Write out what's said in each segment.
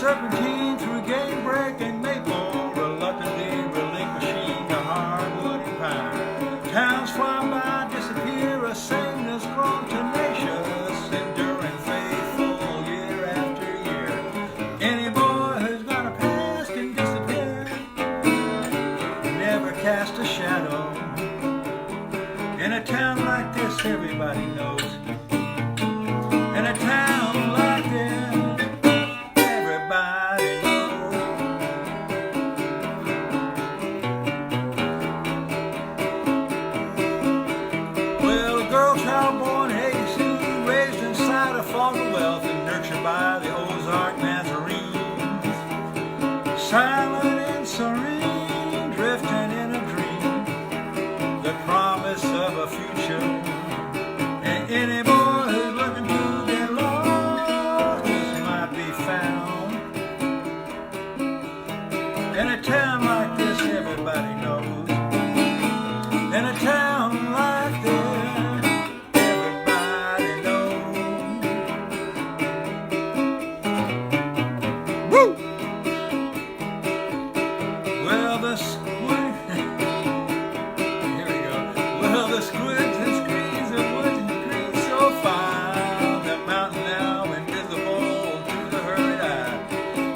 serpentine through game break and maple, reluctantly relinquishing the hardwood and pine. Towns fly by, disappear, a sameness grown tenacious, enduring faithful year after year. Any boy who's got a past can disappear, never cast a shadow. In a town like this, everybody knows. In a town like this, everybody knows. Well, a girl child born in 86, raised inside a fog of wealth and nurtured by the Ozark Nazarenes. Silent and serene, drifting in a dream, the promise of a future. And any boy who's looking to get lost might be found. In a town like this, everybody knows. In a town like this, everybody knows. Woo! Well, the squid. Here we go. Well, the squids and screens of woods and green so fine, the mountain now invisible to the hurried eye.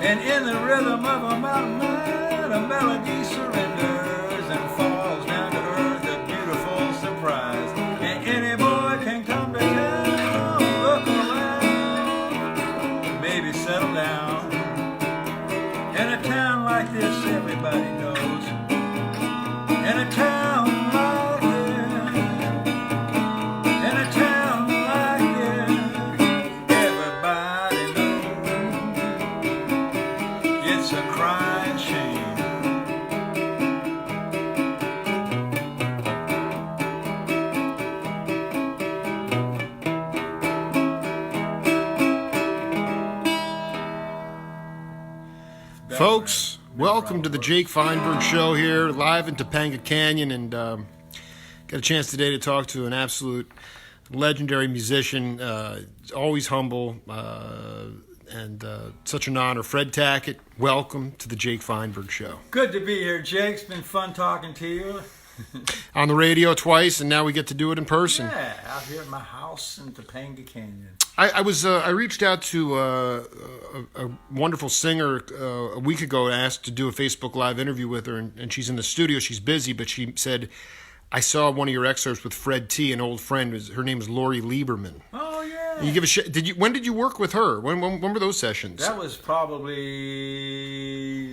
And in the rhythm of a mountain man, a melody surrenders and falls down to earth, a beautiful surprise. And any boy can come to town, look around, maybe settle down. In a town like this, everybody knows. In a town like this, in a town like this, everybody knows. It's a crying shame. Folks, welcome to the Jake Feinberg Show here, live in Topanga Canyon, and got a chance today to talk to an absolute legendary musician, always humble, and such an honor. Fred Tackett, welcome to the Jake Feinberg Show. Good to be here, Jake. It's been fun talking to you. On the radio twice, and now we get to do it in person. Yeah, out here at my house in Topanga Canyon. I reached out to a wonderful singer a week ago and asked to do a Facebook Live interview with her, and she's in the studio. She's busy, but she said, I saw one of your excerpts with Fred T., an old friend. Her name is Lori Lieberman. Oh, yeah. You give a when did you work with her? When were those sessions? That was probably,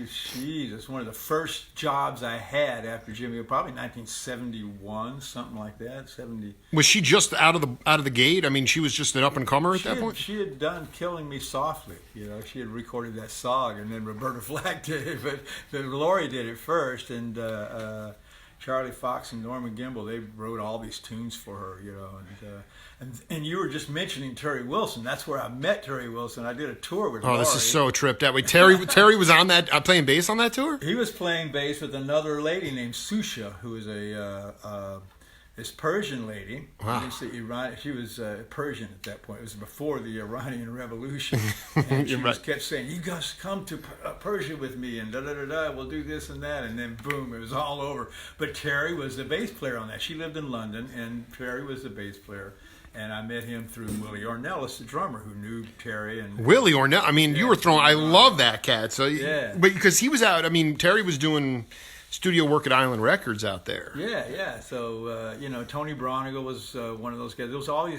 it's one of the first jobs I had after Jimmy. Probably 1971, something like that. 70. Was she just out of the gate? I mean, she was just an up and comer at that point. She had done "Killing Me Softly." You know, she had recorded that song, and then Roberta Flack did it, but Lori did it first, and Charlie Fox and Norman Gimbel, they wrote all these tunes for her, you know, and you were just mentioning Terry Wilson. That's where I met Terry Wilson. I did a tour with Lori. Oh, this is so tripped out. Wait, Terry was on that playing bass on that tour? He was playing bass with another lady named Susha, who is this Persian lady. Wow. She was Persian at that point. It was before the Iranian Revolution. And she kept saying, you guys come to Persia with me, and da-da-da-da, we'll do this and that. And then, boom, it was all over. But Terry was the bass player on that. She lived in London, and Terry was the bass player. And I met him through Willie Ornelas, the drummer, who knew Terry. And Willie Ornelas. I mean, you were throwing. I love that cat. So, yeah. But because he was out. I mean, Terry was doing studio work at Island Records out there. Yeah. So Tony Bronigal was one of those guys.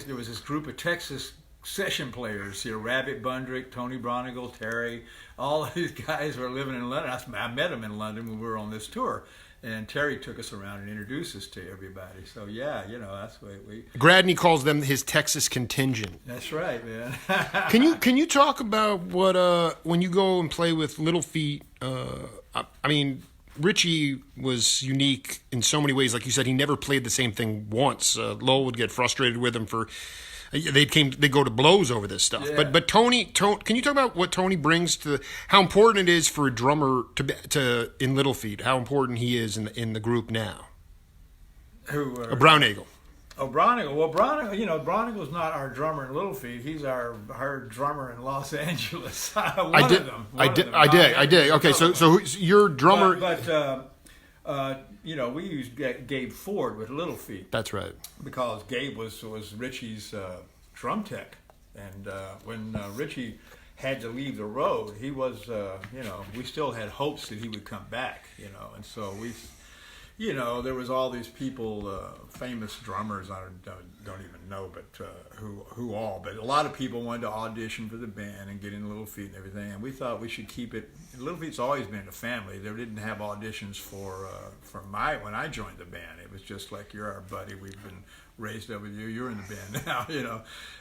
There was this group of Texas session players here: Rabbit Bundrick, Tony Bronigal, Terry. All of these guys were living in London. I met them in London when we were on this tour. And Terry took us around and introduced us to everybody. So, yeah, that's what we... Gradney calls them his Texas contingent. That's right, man. Can you talk about what, when you go and play with Little Feat, I mean, Richie was unique in so many ways. Like you said, he never played the same thing once. Lowell would get frustrated with him for... They go to blows over this stuff. Yeah. But Tony, can you talk about what Tony brings to how important it is for a drummer to in Little Feat? How important he is in the group now? Who? Brown Eagle. Oh, Bronigal. Well, Bronigal, Bronigal's not our drummer in Little Feat. He's our drummer in Los Angeles. I did. Okay, so your drummer. But we used Gabe Ford with Little Feat. That's right. Because Gabe was Richie's drum tech, and when Richie had to leave the road, he was, we still had hopes that he would come back, and so there was all these people, famous drummers, I don't even know, but who all, but a lot of people wanted to audition for the band and get in Little Feat and everything, and we thought we should keep it. Little Feat's always been a family. They didn't have auditions when I joined the band. It was just like, you're our buddy, we've been raised up with you, you're in the band now,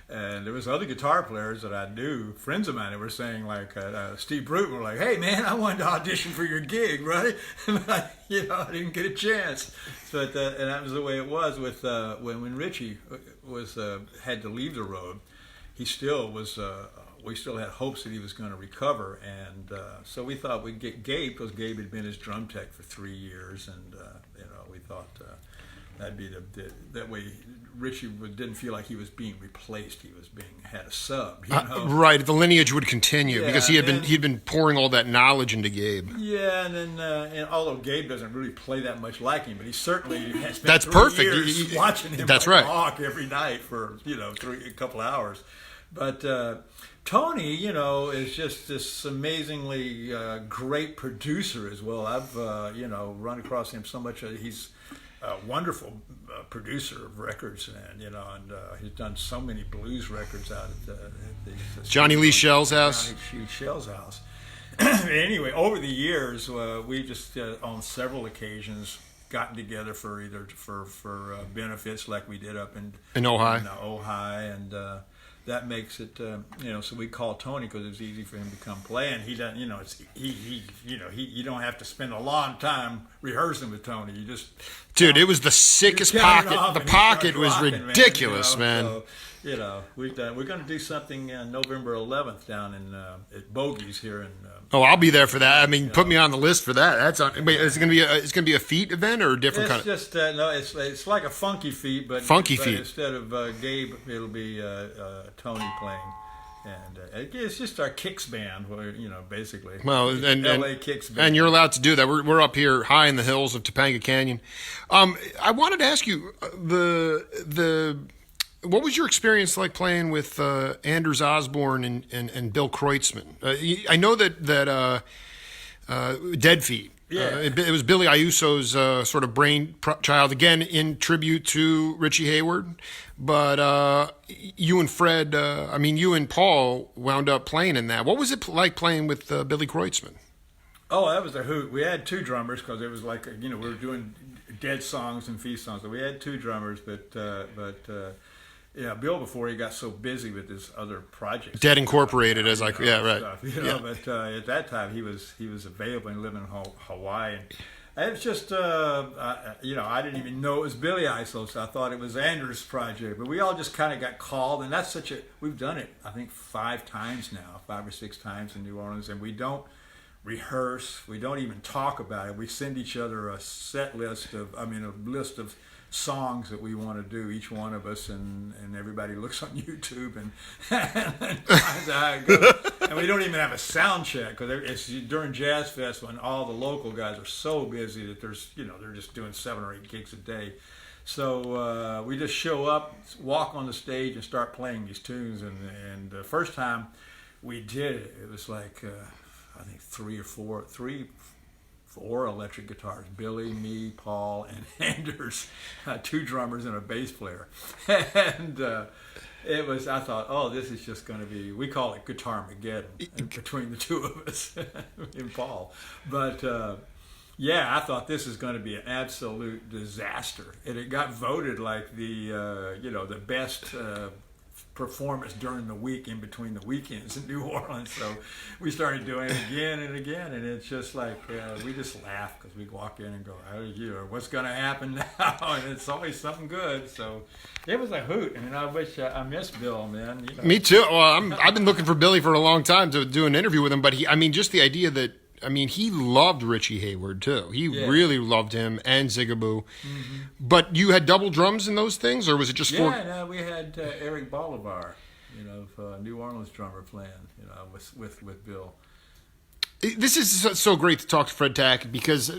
and there was other guitar players that I knew, friends of mine, that were saying, like Steve Bruton, were like, hey man, I wanted to audition for your gig, right? I didn't get a chance. But and that was the way it was with when Richie had to leave the road. He still was. We still had hopes that he was going to recover, and so we thought we'd get Gabe, because Gabe had been his drum tech for 3 years, and we thought that'd be that way. Richie didn't feel like he was being replaced; he was had a sub. Right, the lineage would continue because he'd been pouring all that knowledge into Gabe. Yeah, and then and although Gabe doesn't really play that much like him, but he certainly has spent That's 3 perfect. years watching him. That's right. Talk every night for a couple hours, but. Tony, is just this amazingly great producer as well. I've, run across him so much. He's a wonderful producer of records, and he's done so many blues records out at the Johnny Lee Shell's house. Johnny Lee Shell's house. Anyway, over the years, we just on several occasions gotten together for benefits, like we did up in Ojai. Ojai, and. That makes it, so we call Tony because it's easy for him to come play, and he doesn't, you don't have to spend a long time rehearsing with Tony. You just, dude, it was the sickest pocket. The pocket was ridiculous, man. So, we're going to do something November 11th down in at Bogey's here in. I'll be there for that. I mean, put me on the list for that. That's on. Wait, is it going to be a feat event or a different kind of? It's just no. It's like a funky feat, but instead of Gabe, it'll be Tony playing, and it's just our kicks band, basically. Well, and LA kicks band. And you're allowed to do that. We're up here high in the hills of Topanga Canyon. I wanted to ask you what was your experience like playing with Anders Osborne and Bill Kreutzmann? I know that Dead Feet. Yeah. It was Billy Ayuso's sort of brainchild, again, in tribute to Richie Hayward. But you and Fred, you and Paul wound up playing in that. What was it like playing with Billy Kreutzmann? Oh, that was a hoot. We had 2 drummers because it was like, we were doing Dead songs and Feast songs. So we had 2 drummers, but Bill, before he got so busy with his other projects, Dead Incorporated, right. Stuff, But at that time he was available and living in Hawaii. And it's just, I didn't even know it was Billy Iso, so I thought it was Anders' project. But we all just kind of got called, and that's we've done it, I think 5 times now, 5 or 6 times in New Orleans, and we don't rehearse, we don't even talk about it. We send each other a list of songs that we want to do, each one of us, and everybody looks on YouTube and finds out how it goes. And we don't even have a sound check because it's during Jazz Fest when all the local guys are so busy that they're just doing 7 or 8 gigs a day. So we just show up, walk on the stage, and start playing these tunes. And the first time we did it, it was like I think 3 or 4 electric guitars, Billy, me, Paul, and Anders, 2 drummers and a bass player. And I thought, this is just going to be, we call it Guitar-mageddon between the 2 of us and Paul. But I thought this is going to be an absolute disaster. And it got voted like the best performance during the week in between the weekends in New Orleans. So we started doing it again and again, and it's just like we just laugh because we walk in and go, what's going to happen now? And it's always something good. So it was a hoot. I mean, I wish I miss Bill, man. Me too. Well, I've been looking for Billy for a long time to do an interview with him, but just the idea that I mean, he loved Richie Hayward too. He Yeah. really loved him and Zigaboo. But you had double drums in those things, or was it just four? Yeah, no, we had Eric Bolivar, New Orleans drummer playing, with Bill. This is so great to talk to Fred Tackett because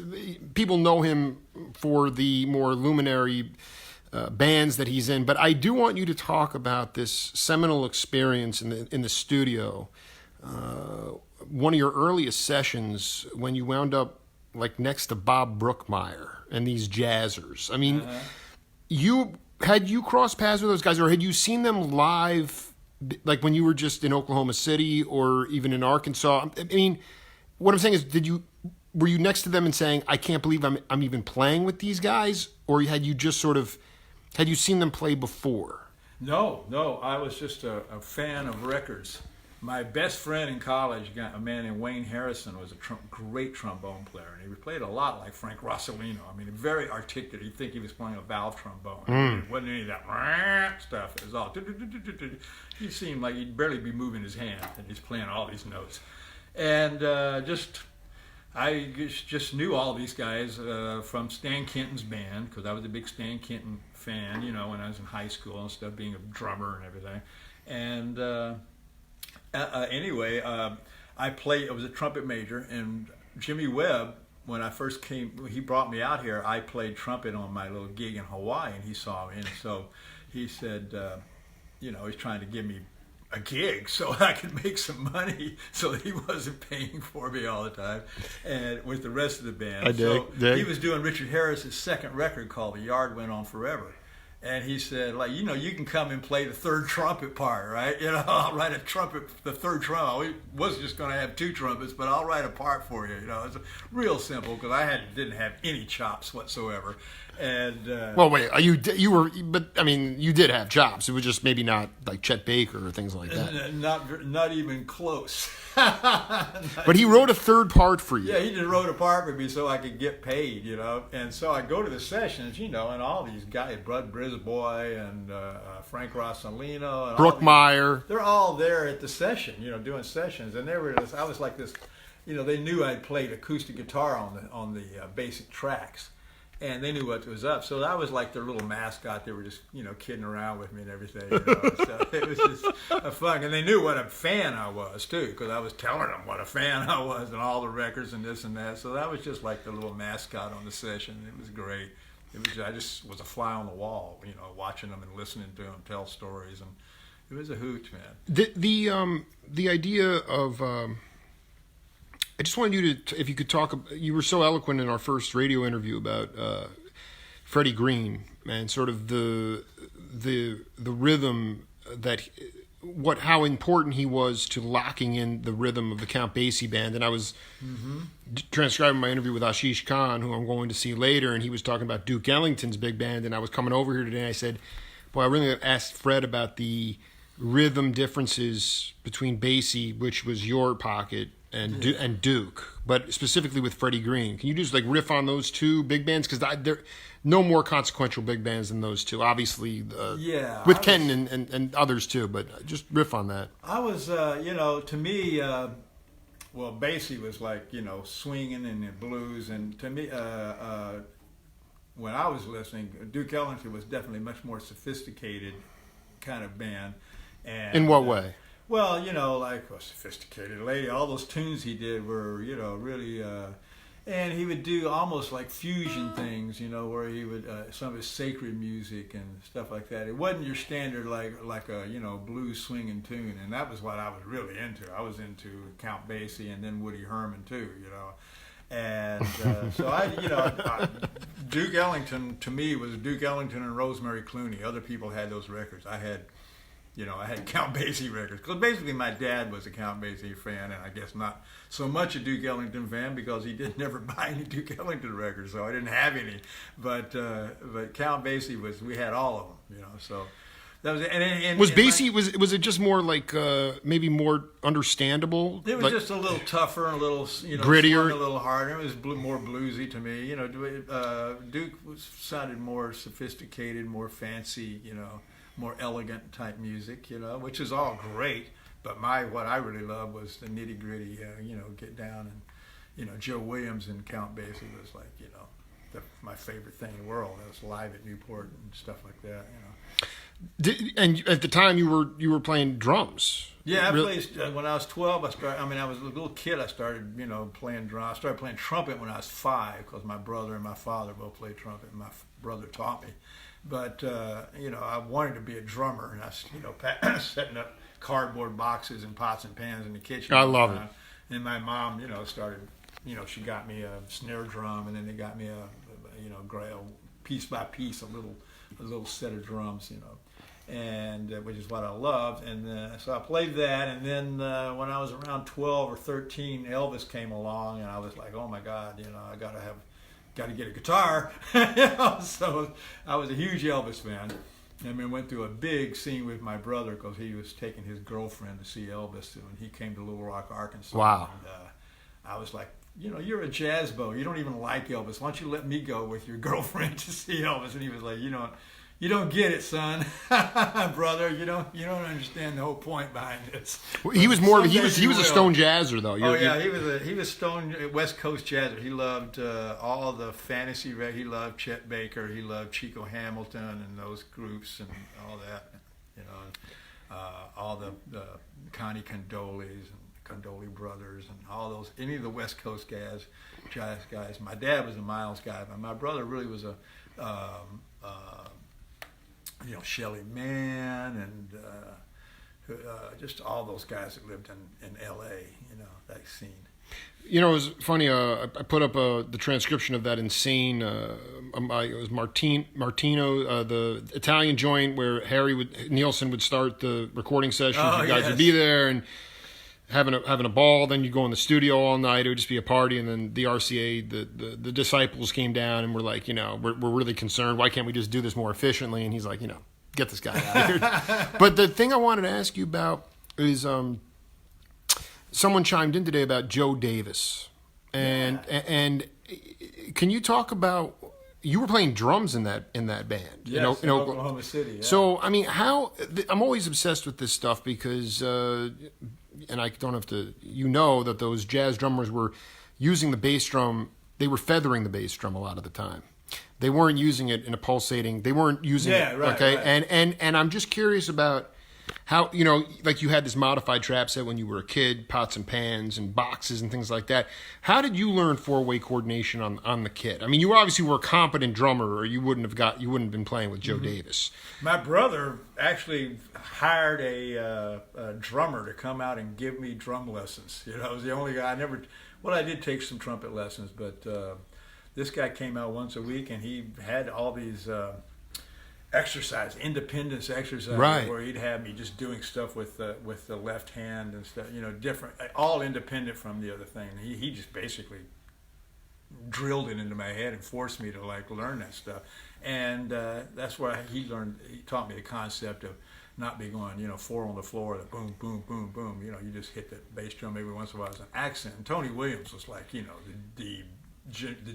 people know him for the more luminary bands that he's in. But I do want you to talk about this seminal experience in the studio. One of your earliest sessions when you wound up like next to Bob Brookmeyer and these jazzers. I mean, you crossed paths with those guys, or had you seen them live, like when you were just in Oklahoma City or even in Arkansas? I mean, what I'm saying is, were you next to them and saying, "I can't believe I'm even playing with these guys," or had you just had you seen them play before? No, I was just a fan of records. My best friend in college, a man named Wayne Harrison, was a great trombone player, and he played a lot like Frank Rossellino. I mean, very articulate. You'd think he was playing a valve trombone. It wasn't any of that stuff. It was all. He seemed like he'd barely be moving his hand, and he's playing all these notes. And I just knew all these guys from Stan Kenton's band, because I was a big Stan Kenton fan, when I was in high school and stuff, being a drummer and everything. And anyway, I was a trumpet major, and Jimmy Webb, when I first came, he brought me out here. I played trumpet on my little gig in Hawaii, and he saw me, and so he said, he's trying to give me a gig so I could make some money, so he wasn't paying for me all the time, and with the rest of the band. He was doing Richard Harris's second record called "The Yard Went On Forever." And he said, you can come and play the third trumpet part, right? I'll write the third trumpet. We was just going to have two trumpets, but I'll write a part for you. It's real simple because I didn't have any chops whatsoever. And well, wait, you were, but I mean, you did have chops. It was just maybe not like Chet Baker or things like that. Not even close. But he wrote a third part for you. Yeah, he just wrote a part for me so I could get paid, And so I go to the sessions, and all these guys, Bud Brisbois and Frank Rossellino, and Brookmeyer. They're all there at the session, doing sessions, and I was like this, they knew I played acoustic guitar on the basic tracks. And they knew what was up, so I was like their little mascot. They were just, kidding around with me and everything. So it was just fun, and they knew what a fan I was too, because I was telling them what a fan I was and all the records and this and that. So that was just like the little mascot on the session. It was great. I just was a fly on the wall, watching them and listening to them tell stories, and it was a hoot, man. The idea of I just wanted you to, if you could talk. You were so eloquent in our first radio interview about Freddie Green and sort of the rhythm how important he was to locking in the rhythm of the Count Basie band. And I was transcribing my interview with Ashish Khan, who I'm going to see later, and he was talking about Duke Ellington's big band. And I was coming over here today, and I said, "Boy, I really asked Fred about the rhythm differences between Basie, which was your pocket." And Duke, but specifically with Freddie Green. Can you just riff on those two big bands? Because they're no more consequential big bands than those two. Obviously, with Kenton and others too, but just riff on that. I was, to me, Basie was like, swinging and the blues. And to me, when I was listening, Duke Ellington was definitely much more sophisticated kind of band. And, in what way? Well, like a sophisticated lady. All those tunes he did were, really, and he would do almost like fusion things, where he would some of his sacred music and stuff like that. It wasn't your standard like a blues swinging tune, and that was what I was really into. I was into Count Basie and then Woody Herman too, And so Duke Ellington to me was Duke Ellington and Rosemary Clooney. Other people had those records. I had Count Basie records. Because basically my dad was a Count Basie fan, and I guess not so much a Duke Ellington fan because he did never buy any Duke Ellington records, so I didn't have any. But Count Basie we had all of them, so that was it. Was Basie, was it just more like maybe more understandable? It was just a little tougher and a little grittier, a little harder. It was more bluesy to me. Duke sounded more sophisticated, more fancy, more elegant type music, which is all great. But what I really loved was the nitty gritty, get down Joe Williams and Count Basie was like, my favorite thing in the world. I was live at Newport and stuff like that, And at the time you were playing drums. Yeah, I played when I was 12. I was a little kid. I started, playing drums. I started playing trumpet when I was 5 because my brother and my father both played trumpet. And my brother taught me, but I wanted to be a drummer, and I was, setting up cardboard boxes and pots and pans in the kitchen. I love it. And my mom, started. She got me a snare drum, and then they got me a piece by piece a little set of drums, and which is what I loved. And so I played that, and then when I was around 12 or 13, Elvis came along, and I was like, oh my God, I got to get a guitar. So I was a huge Elvis fan. And went through a big scene with my brother because he was taking his girlfriend to see Elvis when he came to Little Rock, Arkansas. Wow. And I was like, you're a jazz bo. You don't even like Elvis. Why don't you let me go with your girlfriend to see Elvis? And he was like, you don't get it, son, brother. You don't understand the whole point behind this. Well, he was a stone jazzer though. He was stone West Coast jazzer. He loved all the fantasy. He loved Chet Baker. He loved Chico Hamilton and those groups and all that. All the Connie Condoleezza and Condoli brothers and all those, any of the West Coast jazz guys. My dad was a Miles guy, but my brother really was a Shelly Manne and just all those guys that lived in L.A., that scene. It was funny, I put up the transcription of that insane, it was Martino, the Italian joint where Nielsen would start the recording sessions. You guys would be there and having a ball, then you go in the studio all night. It would just be a party, and then the RCA, the disciples came down and were like, we're really concerned. Why can't we just do this more efficiently? And he's like, get this guy out of here. But the thing I wanted to ask you about is someone chimed in today about Joe Davis, and can you talk about, you were playing drums in that band? Yes, in Oklahoma City. Yeah. So I'm always obsessed with this stuff because. And I don't have to, that those jazz drummers were using the bass drum, they were feathering the bass drum a lot of the time. They weren't using it in a pulsating, they weren't using it, right, okay? Right. And I'm just curious about how, like you had this modified trap set when you were a kid, pots and pans and boxes and things like that. How did you learn four-way coordination on the kit? I mean, you obviously were a competent drummer, or you wouldn't have been playing with Joe Davis. My brother actually hired a drummer to come out and give me drum lessons. I was the only guy. I did take some trumpet lessons, but this guy came out once a week, and he had all these independence exercise, right, where he'd have me just doing stuff with the left hand and stuff, different, all independent from the other thing. He just basically drilled it into my head and forced me to learn that stuff. And that's where he taught me the concept of not be going, 4 on the floor, the boom, boom, boom, boom. You just hit the bass drum every once in a while as an accent. And Tony Williams was like, the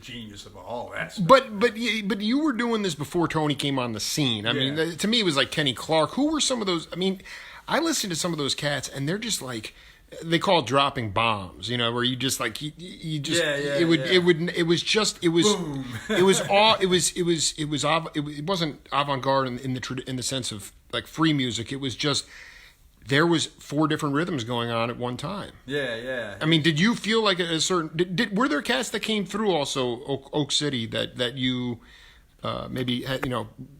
genius of all that stuff. But you were doing this before Tony came on the scene. I mean, to me, it was like Kenny Clark. Who were some of those? I mean, I listened to some of those cats, and they're just like, they call it dropping bombs, where you just like it wasn't avant-garde in the sense of like free music. It was just there was 4 different rhythms going on at one time. Yeah. I mean, did you feel like a certain? Were there cats that came through also Oak City that you maybe had,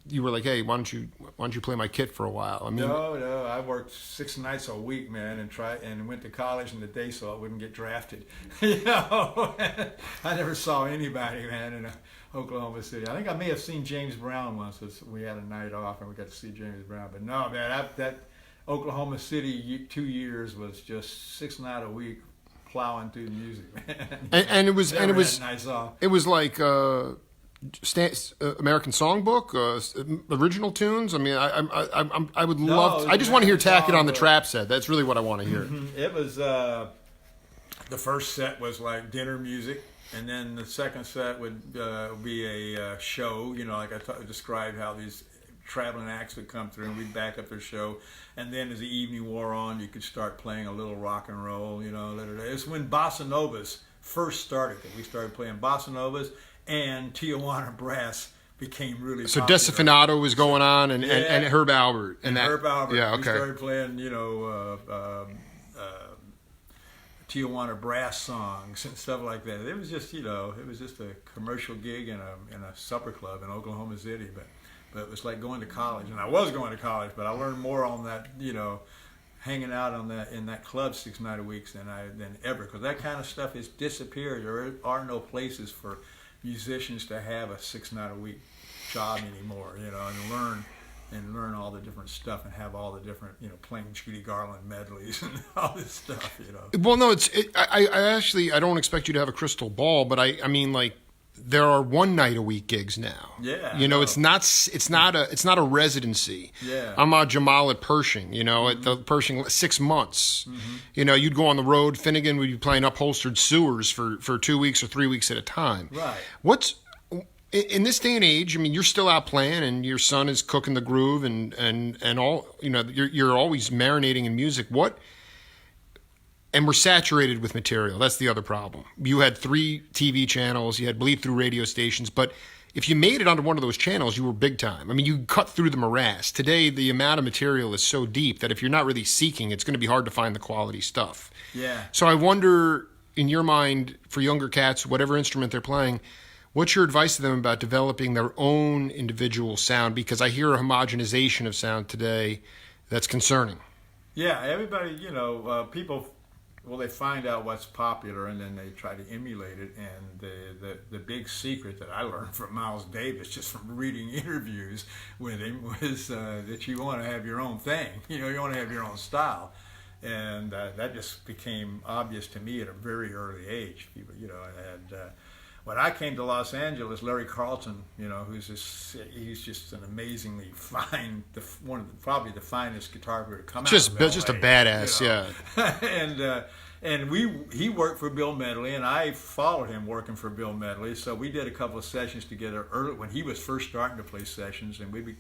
you were like, hey, why don't you play my kit for a while? I mean, no, I worked 6 nights a week, man, and went to college in the day so I wouldn't get drafted. I never saw anybody, man, in Oklahoma City. I think I may have seen James Brown once. We had a night off and we got to see James Brown. But no, man, that Oklahoma City 2 years was just 6 nights a week plowing through the music, man. And it was nights off. It was like American Songbook, original tunes. I mean, I would love. I just want to hear Tackett on the trap set. That's really what I want to hear. It was the first set was like dinner music, and then the second set would be a show. Like I described how these traveling acts would come through, and we'd back up their show. And then as the evening wore on, you could start playing a little rock and roll. It's when bossa novas first started. That we started playing bossa novas, and Tijuana brass became really so popular. Desafinato was going on, and Herb Albert. And that, Herb Albert. Yeah, okay. We started playing, Tijuana brass songs and stuff like that. It was just, it was just a commercial gig in a supper club in Oklahoma City, but it was like going to college. And I was going to college, but I learned more on that, hanging out in that club 6 nights a week than ever, because that kind of stuff has disappeared. There are no places for musicians to have a 6 night a week job anymore, and learn all the different stuff and have all the different, playing Judy Garland medleys and all this stuff, Well, no, I don't expect you to have a crystal ball, but I mean, like, there are 1 night a week gigs now. Yeah. It's not a residency. Yeah. I'm Jamal at Pershing, at the Pershing 6 months. Mm-hmm. You'd go on the road. Finnegan would be playing Upholstered Sewers for 2 weeks or 3 weeks at a time. Right. What's in this day and age? I mean, you're still out playing, and your son is cooking the groove, and all. You're always marinating in music. And we're saturated with material. That's the other problem. You had 3 TV channels. You had bleed through radio stations. But if you made it onto one of those channels, you were big time. I mean, you cut through the morass. Today, the amount of material is so deep that if you're not really seeking, it's going to be hard to find the quality stuff. Yeah. So I wonder, in your mind, for younger cats, whatever instrument they're playing, what's your advice to them about developing their own individual sound? Because I hear a homogenization of sound today that's concerning. Yeah, everybody, people... Well, they find out what's popular, and then they try to emulate it. And the big secret that I learned from Miles Davis, just from reading interviews with him, was that you want to have your own thing. You want to have your own style, and that just became obvious to me at a very early age. When I came to Los Angeles, Larry Carlton, he's just an amazingly fine, probably the finest guitar player to come out of LA, just a badass, yeah. And he worked for Bill Medley, and I followed him working for Bill Medley. So we did a couple of sessions together early when he was first starting to play sessions, and we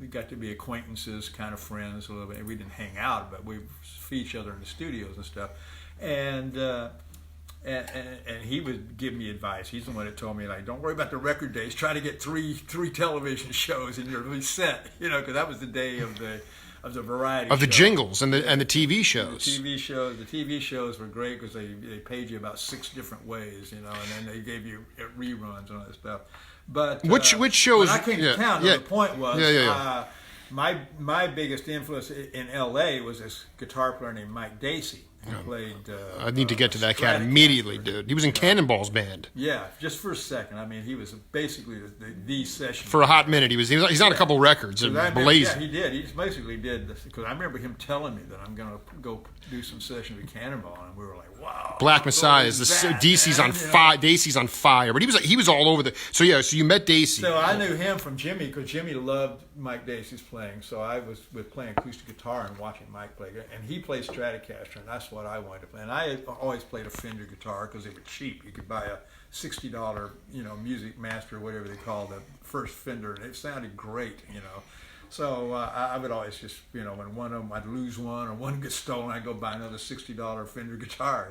got to be acquaintances, kind of friends a little bit. We didn't hang out, but we see each other in the studios and stuff, and he would give me advice. He's the one that told me, like, don't worry about the record days. Try to get three television shows in your set, because that was the day of the variety of the show. Jingles and the TV shows. The TV shows were great because they paid you about 6 different ways, and then they gave you reruns and all that stuff. But which shows? When I came to town, the point was, my biggest influence in L.A. was this guitar player named Mike Dacey. He played. I need to get to that cat immediately, dude. He was in Cannonball's band. Yeah, just for a second. I mean, he was basically the session. For a hot minute, he's on a couple records. Blazing. Yeah, he did. He just basically did this, because I remember him telling me that I'm going to go do some sessions with Cannonball, and we were like, wow. Black Messiah is Dacey's on fire. Dacey's on fire, but he was all over the. So you met Dacey. So I knew him from Jimmy, because Jimmy loved Mike Dacey's playing. So I was playing acoustic guitar and watching Mike play, and he played Stratocaster, and that's what I wanted to play. And I had always played a Fender guitar because they were cheap. You could buy a $60, Music Master or whatever they call the first Fender, and it sounded great, So I would always just, when one of them, I'd lose one or one gets stolen, I'd go buy another $60 Fender guitar,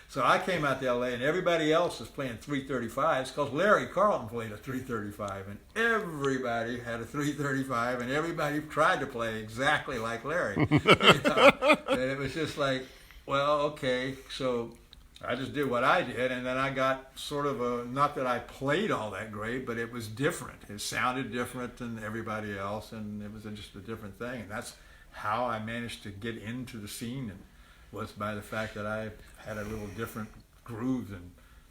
So I came out to L.A. and everybody else was playing 335s because Larry Carlton played a 335, and everybody had a 335, and everybody tried to play exactly like Larry. And it was just like, well, okay, so I just did what I did, and then I got sort of not that I played all that great, but it was different. It sounded different than everybody else, and it was just a different thing. And that's how I managed to get into the scene, and was by the fact that I had a little different groove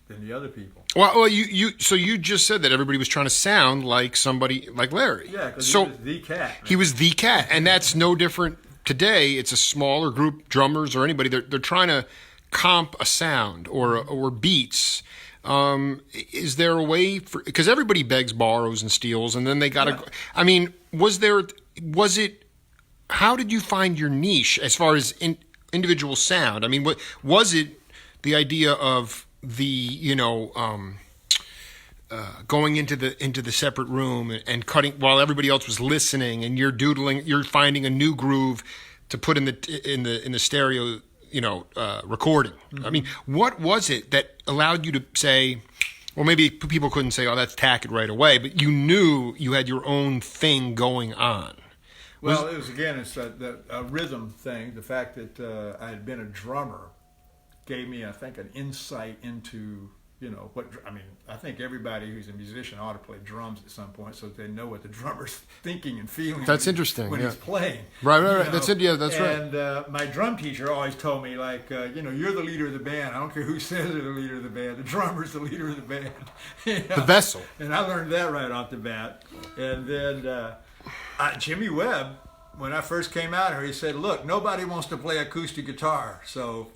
than the other people. Well, you just said that everybody was trying to sound like somebody like Larry. Yeah, because he was the cat. Man. He was the cat, and that's no different today. It's a smaller group, drummers or anybody. They're trying to comp a sound or beats. Is there a way for, because everybody begs, borrows, and steals, and then they got to. Yeah. I mean, was it? How did you find your niche as far as individual sound? I mean, what was it? The idea of the going into the separate room and cutting while everybody else was listening, and you're doodling, you're finding a new groove to put in the stereo recording. I mean, what was it that allowed you to say, well, maybe people couldn't say, oh, that's Tackett right away, but you knew you had your own thing going on? Well, it was, again, it's a rhythm thing. The fact that I had been a drummer gave me, I think, an insight into, I think everybody who's a musician ought to play drums at some point so that they know what the drummer's thinking and feeling. That's interesting. When he's playing. Right. That's it. Yeah, that's right. And my drum teacher always told me, like, you're the leader of the band. I don't care who says they're the leader of the band. The drummer's the leader of the band. The vessel. And I learned that right off the bat. And then Jimmy Webb, when I first came out here, he said, look, nobody wants to play acoustic guitar. So,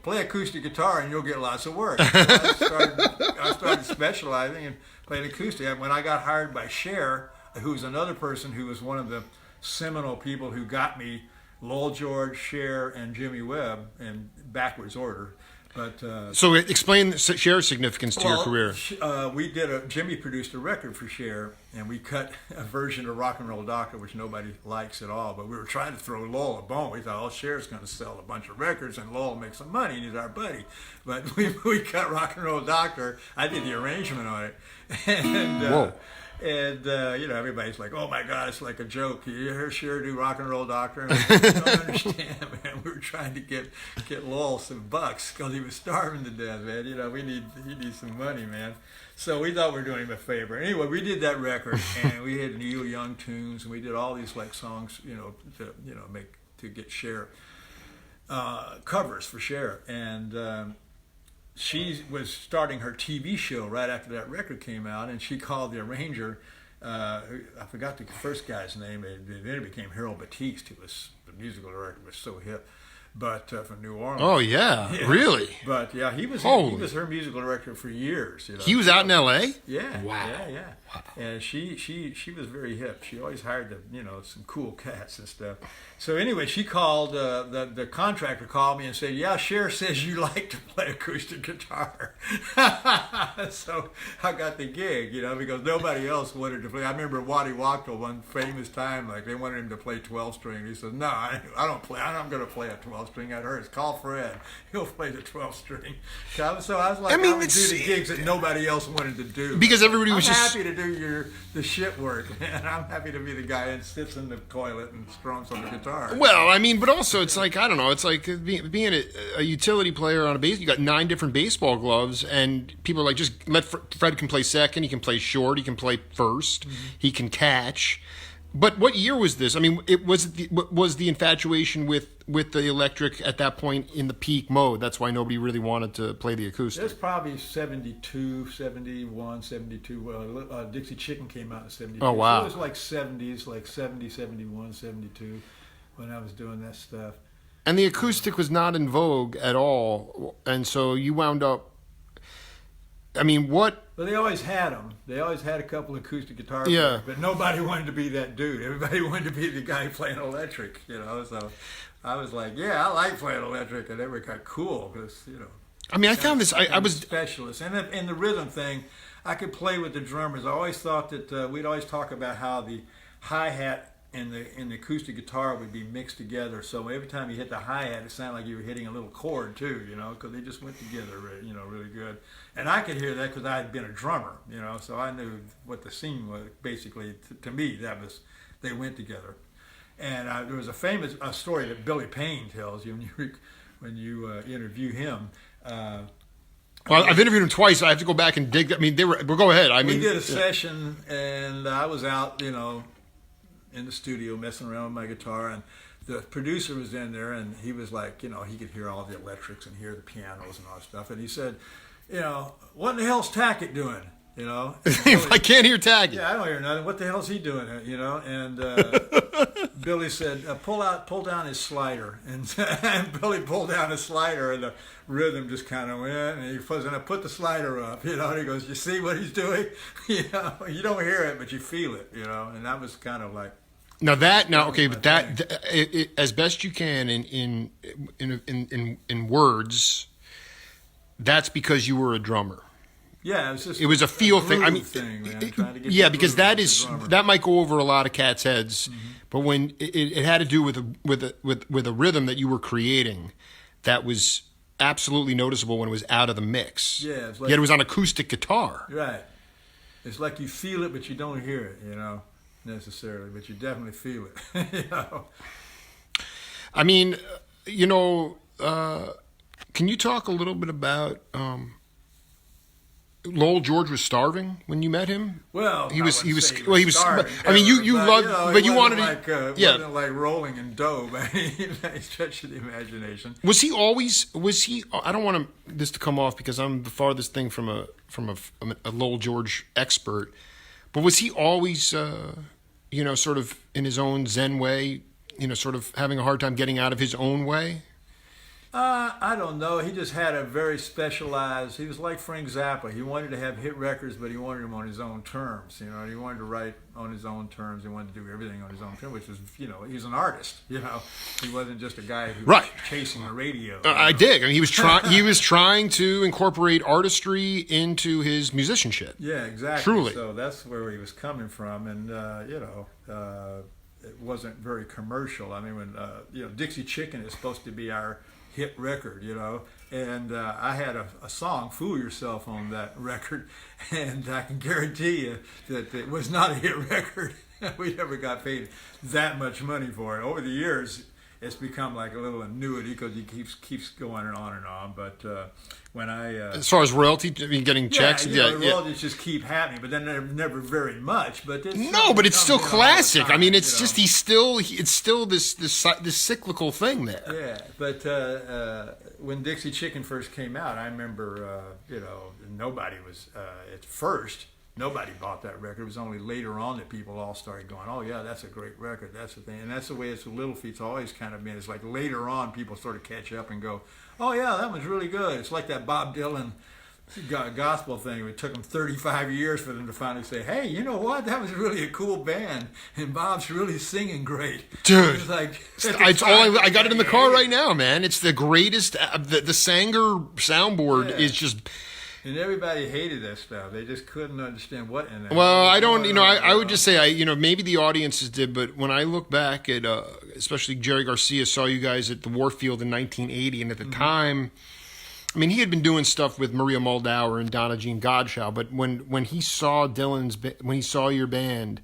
play acoustic guitar and you'll get lots of work. So I started specializing and playing acoustic. And when I got hired by Cher, who's another person who was one of the seminal people who got me Lowell George, Cher, and Jimmy Webb in backwards order. But so explain Cher's significance to your career. Jimmy produced a record for Cher, and we cut a version of Rock and Roll Doctor, which nobody likes at all. But we were trying to throw Lowell a bone. We thought, Cher's going to sell a bunch of records, and Lowell will make some money, and he's our buddy. But we cut Rock and Roll Doctor. I did the arrangement on it, and Whoa. And, everybody's like, oh, my God, it's like a joke. You hear Cher do Rock and Roll Doctor? And we don't understand, man. We were trying to get Lowell some bucks because he was starving to death, man. He needs some money, man. So we thought we were doing him a favor. Anyway, we did that record, and we had Neil Young tunes, and we did all these, like, songs, to get Cher, covers for Cher. And she was starting her TV show right after that record came out, and she called the arranger, I forgot the first guy's name, then it became Harold Batiste, who was, the musical director, was so hip, but from New Orleans. Oh, yeah. Really? But, yeah, he was her musical director for years. He was out in L.A.? Yeah. Wow. Yeah. Wow. And she was very hip. She always hired some cool cats and stuff. So anyway, she called, the contractor called me and said, yeah, Cher says you like to play acoustic guitar. So I got the gig, because nobody else wanted to play. I remember Waddy Wachtel one famous time, like they wanted him to play 12-string. He said, no, I don't play. I'm going to play a 12-string. I heard it's call Fred. He'll play the 12-string. So I was like, I would do the gigs that nobody else wanted to do. Because everybody was I'm happy to do the shit work, man. I'm happy to be the guy that sits in the toilet and strums on the guitar. Well, but also it's like, I don't know, it's like being a utility player on a bass. You got 9 different baseball gloves, and people are like, just let Fred can play second, he can play short, he can play first, he can catch. But what year was this? Was the infatuation with the electric at that point in the peak mode? That's why nobody really wanted to play the acoustic. It's probably 72, 71, 72. Well, Dixie Chicken came out in 72. Oh, wow. So it was like 70s, like 70, 71, 72 when I was doing that stuff. And the acoustic was not in vogue at all. And so you wound up... what... Well, they always had them. They always had a couple of acoustic guitar players, yeah. But nobody wanted to be that dude. Everybody wanted to be the guy playing electric, So I was like, yeah, I like playing electric, and they were kind of cool because, I found this. I was specialist, and the rhythm thing, I could play with the drummers. I always thought that we'd always talk about how the hi-hat and the acoustic guitar would be mixed together. So every time you hit the hi-hat, it sounded like you were hitting a little chord too, because they just went together, really good. And I could hear that because I had been a drummer, so I knew what the scene was. Basically, to me, they went together. And there was a famous story that Billy Payne tells you when you interview him. Well, I've interviewed him twice. So I have to go back and dig. Well, go ahead. We did a session, and I was out, in the studio messing around with my guitar, and the producer was in there, and he was like, he could hear all the electrics and hear the pianos and all that stuff, and he said, what in the hell's Tackett doing? I can't hear Tackett. Yeah, I don't hear nothing. What the hell's he doing? And Billy said, pull down his slider, and Billy pulled down his slider, and the rhythm just kind of went, and he was going to put the slider up, and he goes, you see what he's doing? You don't hear it, but you feel it, and that was kind of like. As best you can in words, that's because you were a drummer. Yeah, it was a feel thing. Because that might go over a lot of cats' heads, but when it had to do with a rhythm that you were creating, that was absolutely noticeable when it was out of the mix. Yeah, it's like, yet it was on acoustic guitar. right. It's like you feel it, but you don't hear it, necessarily, but you definitely feel it. I mean, can you talk a little bit about Lowell George was starving when you met him? Well, he was starving, I mean, you but, loved, but you wanted to, yeah. Wasn't like rolling in dough by any stretch of the imagination. Was he? I don't want this to come off because I'm the farthest thing from a Lowell George expert, but was he always sort of in his own Zen way, sort of having a hard time getting out of his own way? I don't know. He just had a very specialized. He was like Frank Zappa. He wanted to have hit records, but he wanted them on his own terms. He wanted to write on his own terms. He wanted to do everything on his own terms, which was, he's an artist. He wasn't just a guy who was chasing the radio. I dig. I mean, he was trying. He was trying to incorporate artistry into his musicianship. Yeah, exactly. Truly. So that's where he was coming from, and it wasn't very commercial. I mean, when Dixie Chicken is supposed to be our hit record, and I had a song, Fool Yourself, on that record, and I can guarantee you that it was not a hit record. We never got paid that much money for it. Over the years, it's become like a little annuity because it keeps going and on, but when I as far as royalty, I mean, getting checks, the royalties just keep happening, but then they're never very much. But but it's still classic. I mean, it's just it's still this cyclical thing there. Yeah, but when Dixie Chicken first came out, I remember nobody was at first. Nobody bought that record. It was only later on that people all started going, oh, yeah, that's a great record. That's the thing. And that's the way it's with Little Feat's always kind of been. It's like later on people sort of catch up and go, oh, yeah, that one's really good. It's like that Bob Dylan gospel thing. It took them 35 years for them to finally say, hey, you know what? That was really a cool band. And Bob's really singing great. Dude, it's like, I got it in the car right now, man. It's the greatest. The Sanger soundboard is just... And everybody hated that stuff. They just couldn't understand what in that. Well, I don't, I would just say, maybe the audiences did, but when I look back at, especially Jerry Garcia saw you guys at the Warfield in 1980, and at the time, I mean, he had been doing stuff with Maria Moldauer and Donna Jean Godchaux, but when he saw when he saw your band,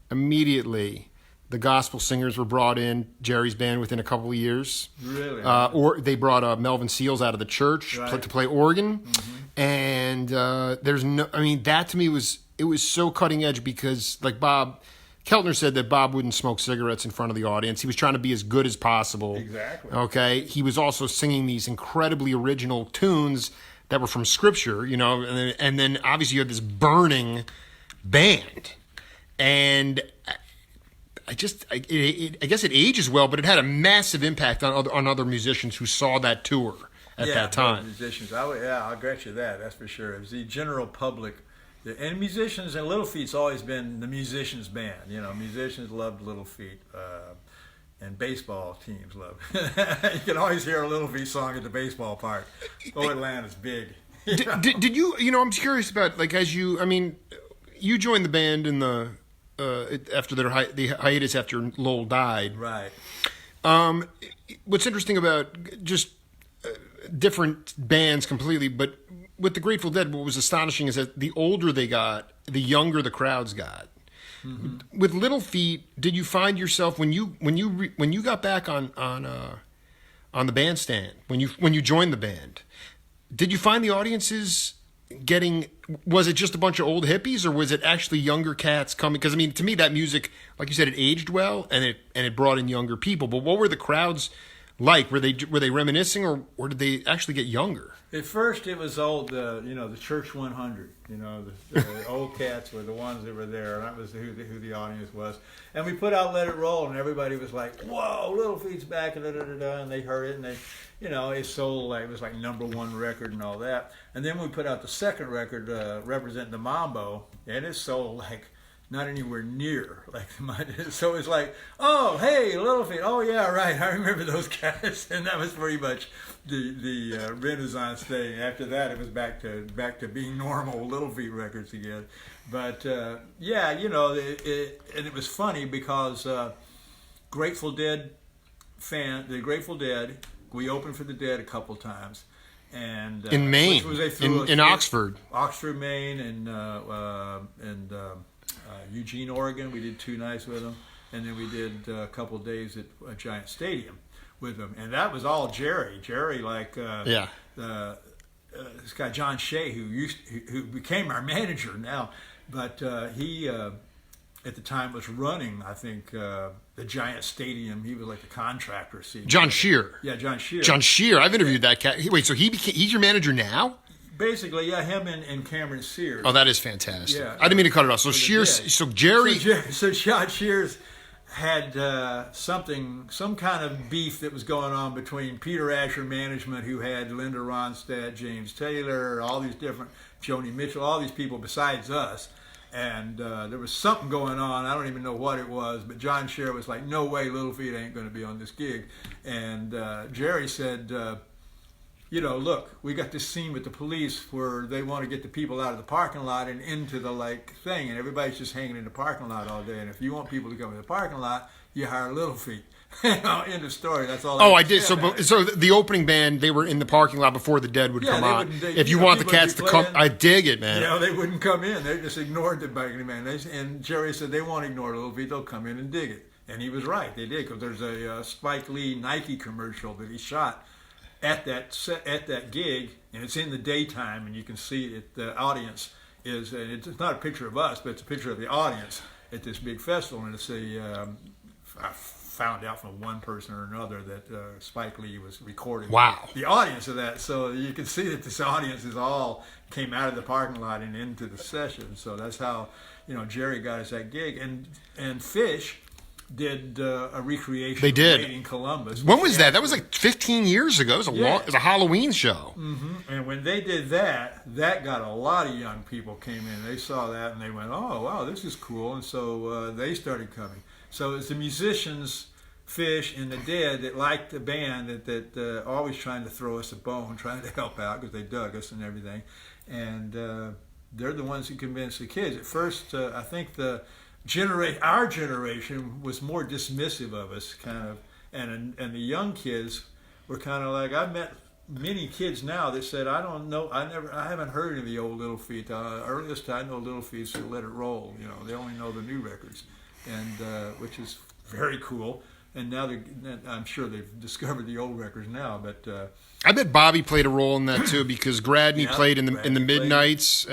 immediately the gospel singers were brought in, Jerry's band, within a couple of years. Really? Or they brought Melvin Seals out of the church to play organ. Mm-hmm. And that to me was so cutting edge because, like Bob Keltner said, that Bob wouldn't smoke cigarettes in front of the audience. He was trying to be as good as possible. Exactly. Okay. He was also singing these incredibly original tunes that were from Scripture, and then obviously you had this burning band, and I guess it ages well, but it had a massive impact on other musicians who saw that tour at that time. Musicians, I'll grant you that. That's for sure. It was the general public, and musicians. And Little Feat's always been the musicians' band. Musicians loved Little Feat, and baseball teams loved. You can always hear a Little Feat song at the baseball park. Oh, Atlanta's big. Did you? I'm curious about you joined the band in the. After the hiatus after Lowell died. Right. What's interesting about just different bands completely, but with the Grateful Dead, what was astonishing is that the older they got, the younger the crowds got. Mm-hmm. With Little Feat, did you find yourself when you got back on the bandstand, when you joined the band, did you find the audiences was it just a bunch of old hippies, or was it actually younger cats coming? Because to me that music, like you said, it aged well and it brought in younger people. But what were the crowds like? Were they reminiscing, or did they actually get younger? At first, it was old, the Church 100. The old cats were the ones that were there, and that was who the audience was. And we put out "Let It Roll," and everybody was like, "Whoa, Little Feat's back!" and and they heard it, and they, it sold like, it was like #1 record and all that. And then we put out the second record, representing the Mambo, and it sold like not anywhere near like mine. So it's like, oh, hey, Little Feat. Oh, yeah, right. I remember those guys. And that was pretty much the Renaissance thing. After that, it was back to being normal Little Feat records again. But, and it was funny because the Grateful Dead we opened for the Dead a couple times, and in Maine, in Oxford, Maine, and Eugene, Oregon. We did 2 nights with them, and then we did a couple of days at a Giant Stadium with them, and that was all Jerry. Jerry, this guy John Shea, who became our manager now, but he at the time was running, I think, the Giant Stadium. He was like the contractor. John Shear. Yeah, John Shear. John Shear. I've interviewed that cat. Wait, so he's your manager now? Basically, yeah, him and Cameron Sears. Oh, that is fantastic. Yeah, I didn't mean to cut it off. So Shears, so Jerry. So John Shears had some kind of beef that was going on between Peter Asher Management, who had Linda Ronstadt, James Taylor, all these different, Joni Mitchell, all these people besides us. And there was something going on. I don't even know what it was, but John Shear was like, no way, Little Feat ain't going to be on this gig. And Jerry said, look, we got this scene with the police where they want to get the people out of the parking lot and into the thing, and everybody's just hanging in the parking lot all day. And if you want people to come in the parking lot, you hire Little Feat. End of story. That's all. I did. So the opening band, they were in the parking lot before the Dead would come on. If you want the cats to come, I dig it, man. They wouldn't come in. They just ignored the band. And Jerry said they won't ignore Little Feat. They'll come in and dig it. And he was right. They did, because there's a Spike Lee Nike commercial that he shot at that gig, and it's in the daytime, and you can see it. The audience is, and it's not a picture of us, but it's a picture of the audience at this big festival, and it's I found out from one person or another that Spike Lee was recording the audience of that, so you can see that this audience is all came out of the parking lot and into the session. So that's how Jerry got us that gig, and Phish did a recreation. They did in Columbus. When was that? That was like 15 years ago. It was it was a Halloween show. Mm-hmm. And when they did that got a lot of young people came in. They saw that and they went, "Oh wow, this is cool!" And so they started coming. So it's the musicians, Phish and the Dead, that liked the band, that always trying to throw us a bone, trying to help out because they dug us and everything. And they're the ones who convinced the kids. At first, I think our generation was more dismissive of us, kind of, and the young kids were kind of like, I've met many kids now that said, I don't know, I haven't heard of the old Little Feat. Earliest I know Little Feat is Let It Roll. They only know the new records, and which is very cool. And now I'm sure they've discovered the old records now, but I bet Bobby played a role in that too, because Gradney played in the Midnights,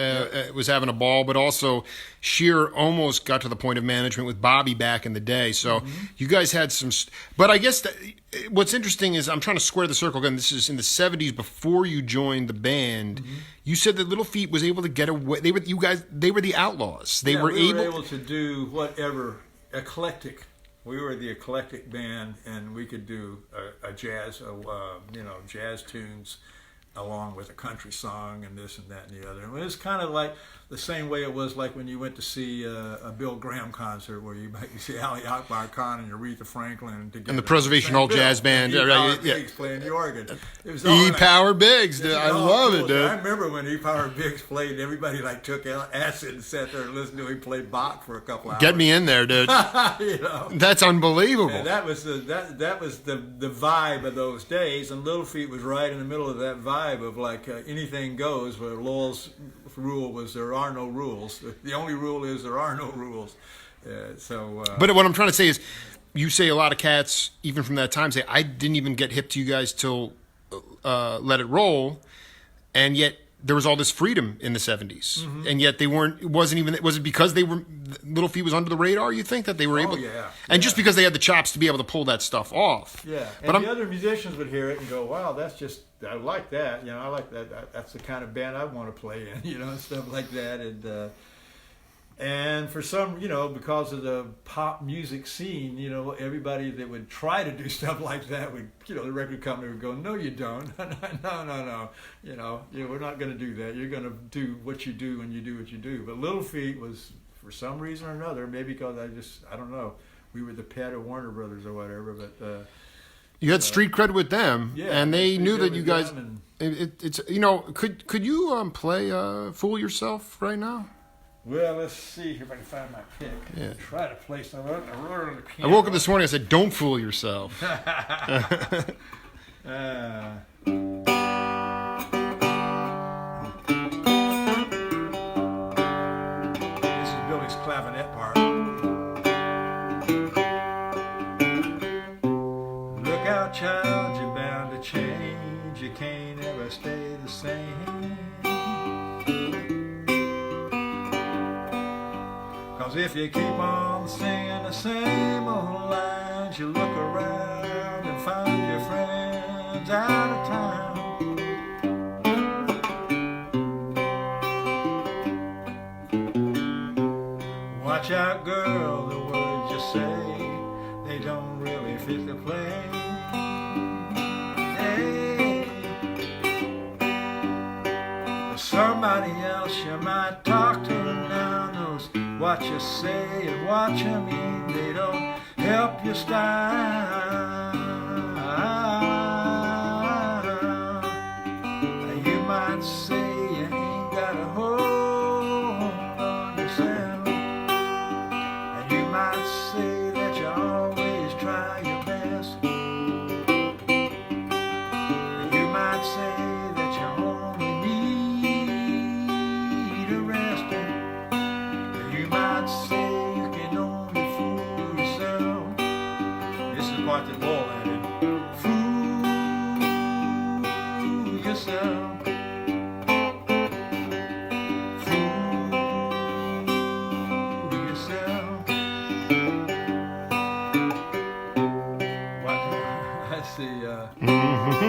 was having a ball, but also Shear almost got to the point of management with Bobby back in the day. So you guys had some, but I guess what's interesting is, I'm trying to square the circle again. This is in the 70s before you joined the band. You said that Little Feat was able to get away. They were the Outlaws. They were able to do whatever eclectic. We were the eclectic band, and we could do a jazz, jazz tunes, along with a country song and this and that and the other. And it was kind of like the same way it was like when you went to see a Bill Graham concert, where you might see Ali Akbar Khan and Aretha Franklin together. And the Preservation Hall Jazz Band. Biggs playing the organ. It was E-Power Biggs. I love it, dude. I remember when E-Power Biggs played, everybody took acid and sat there and listened to him play Bach for a couple hours. Get me in there, dude. That's unbelievable. And that was the vibe of those days, and Little Feat was right in the middle of that vibe of anything goes, where Lowell's rule was there are no rules. The only rule is there are no rules. But what I'm trying to say is, you say a lot of cats, even from that time, say, I didn't even get hip to you guys till Let It Roll, and yet there was all this freedom in the 70s, and yet they weren't. Was it because they were Little Feat was under the radar? You think that they were able? And just because they had the chops to be able to pull that stuff off. Yeah, and the other musicians would hear it and go, "Wow, I like that. I like that. That's the kind of band I want to play in." And stuff like that. And for some, because of the pop music scene, everybody that would try to do stuff like that would, the record company would go, "No, you don't. No. We're not going to do that. You're going to do what you do when you do what you do." But Little Feat was, for some reason or another, maybe because I don't know, we were the pet of Warner Brothers or whatever, but you had street cred with them, and they knew that you guys. It's could you play "Fool Yourself" right now? Well, let's see if I can find my pick. Yeah. Try to play some. I woke up this morning. I said, "Don't fool yourself." This is Billy's clavinet part. Look out, child, you're bound to change. You can't ever stay the same. 'Cause if you keep on singing the same old lines, you look around and find your friends out of town. Watch out, girl, the words you say, they don't really fit the play. Hey, somebody else you might talk to now knows what you say and what you mean. They don't help your style. You might say you ain't got a hold on yourself. And you might say that you always try your best. And you might say that you only need a rest. And you might say you can only fool yourself. This is the part that Lowell added. Fool yourself.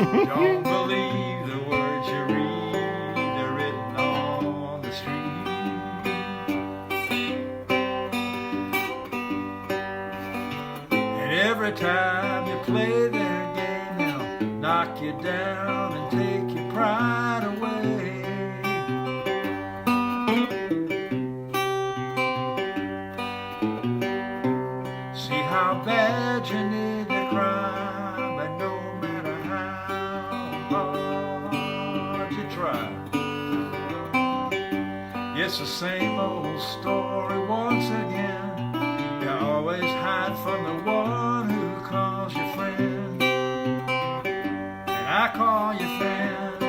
Don't believe the words you read, they're written on the street. And every time you play their game, they'll knock you down and take your pride away. See how bad you need to cry. It's the same old story once again. You always hide from the one who calls you friend. And I call you friend.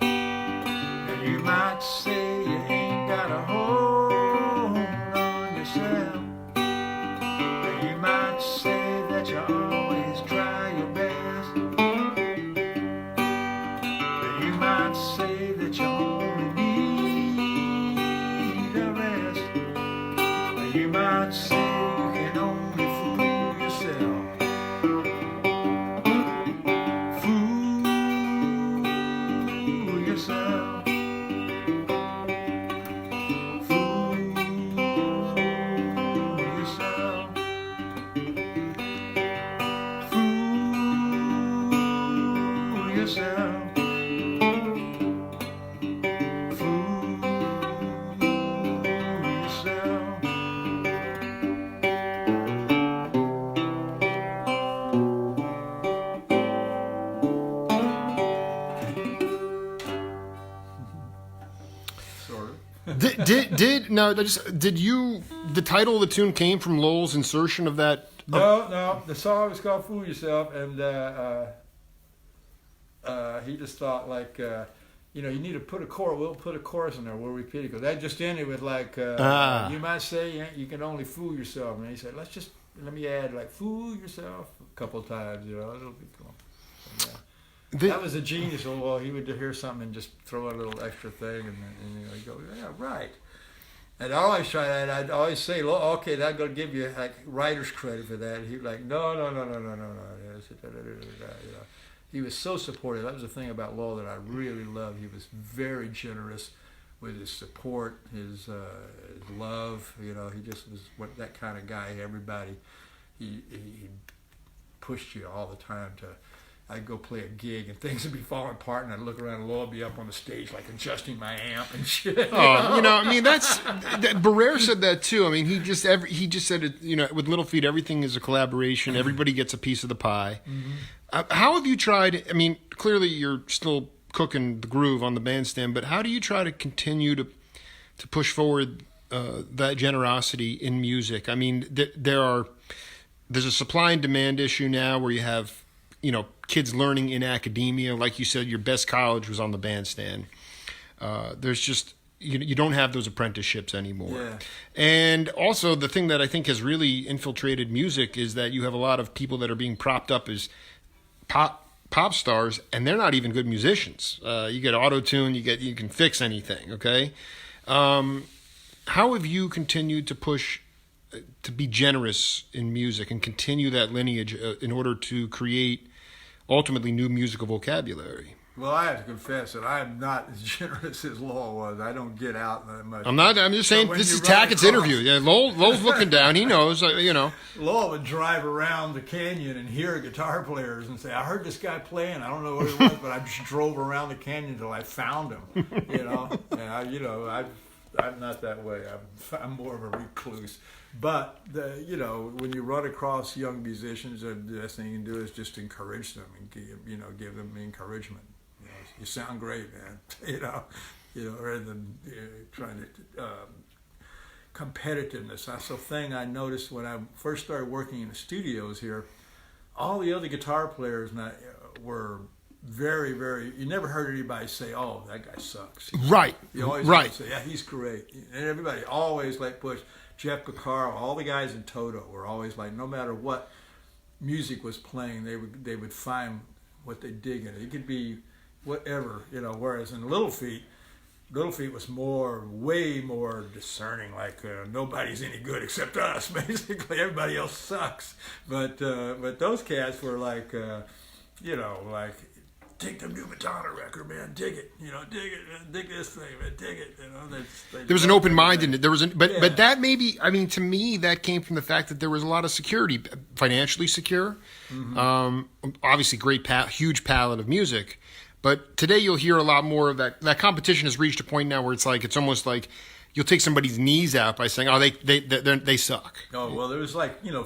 And you might say you ain't got a hold on yourself. And you might say that you always try your best. And you might say that you only you might say you can only fool yourself. Fool yourself. Fool yourself. Fool yourself. Did you, the title of the tune came from Lowell's insertion of that? No, the song was called Fool Yourself, and he just thought like, you need to put a chorus, we'll put a chorus in there, we'll repeat it, because that just ended with like, you might say you can only fool yourself, and he said, let me add like, fool yourself a couple of times, it'll be cool. And, that was a genius. Well, he would hear something and just throw a little extra thing, and he'd go, yeah, right. And I always try that. I'd always say, okay, that's going to give you like writer's credit for that. And he'd be like, no. He was so supportive. That was the thing about Lowell that I really loved. He was very generous with his support, his love. He just was that kind of guy. Everybody, he pushed you all the time to. I'd go play a gig and things would be falling apart, and I'd look around and Lowell would be up on the stage like adjusting my amp and shit. Barrere said that too. I mean, he just said it. With Little Feat, everything is a collaboration. Everybody gets a piece of the pie. Mm-hmm. How have you tried? I mean, clearly you're still cooking the groove on the bandstand, but how do you try to continue to push forward that generosity in music? I mean, there's a supply and demand issue now where you have kids learning in academia. Like you said, your best college was on the bandstand. There's just you don't have those apprenticeships anymore. Yeah. And also the thing that I think has really infiltrated music is that you have a lot of people that are being propped up as pop stars, and they're not even good musicians. You get auto-tune, you can fix anything, okay? How have you continued to push to be generous in music and continue that lineage in order to create ultimately new musical vocabulary? Well, I have to confess that I'm not as generous as Lowell was. I don't get out that much. I'm just saying, this is Tackett's interview. Yeah, Lowell's looking down. He knows, Lowell would drive around the canyon and hear guitar players and say, I heard this guy playing. I don't know what it was, but I just drove around the canyon until I found him, And I'm not that way. I'm more of a recluse. But when you run across young musicians, the best thing you can do is just encourage them and give them encouragement. You sound great, man. Rather than trying to competitiveness. That's the thing I noticed when I first started working in the studios here. All the other guitar players were very, very. You never heard anybody say, "Oh, that guy sucks." Right. You always right. Say, "Yeah, he's great," and everybody always push. Jeff Picaro, all the guys in Toto were always no matter what music was playing, they would find what they dig in it. It could be whatever, whereas in Little Feat was way more discerning, nobody's any good except us, basically. Everybody else sucks. But those cats were take the new Madonna record, man. Dig it, dig it, man. Dig this thing, man. Dig it, There was an open mindedness. But that maybe, to me, that came from the fact that there was a lot of security, financially secure. Mm-hmm. Obviously, huge palette of music. But today you'll hear a lot more of that. That competition has reached a point now where it's almost like you'll take somebody's knees out by saying, "Oh, they suck." Oh well, there was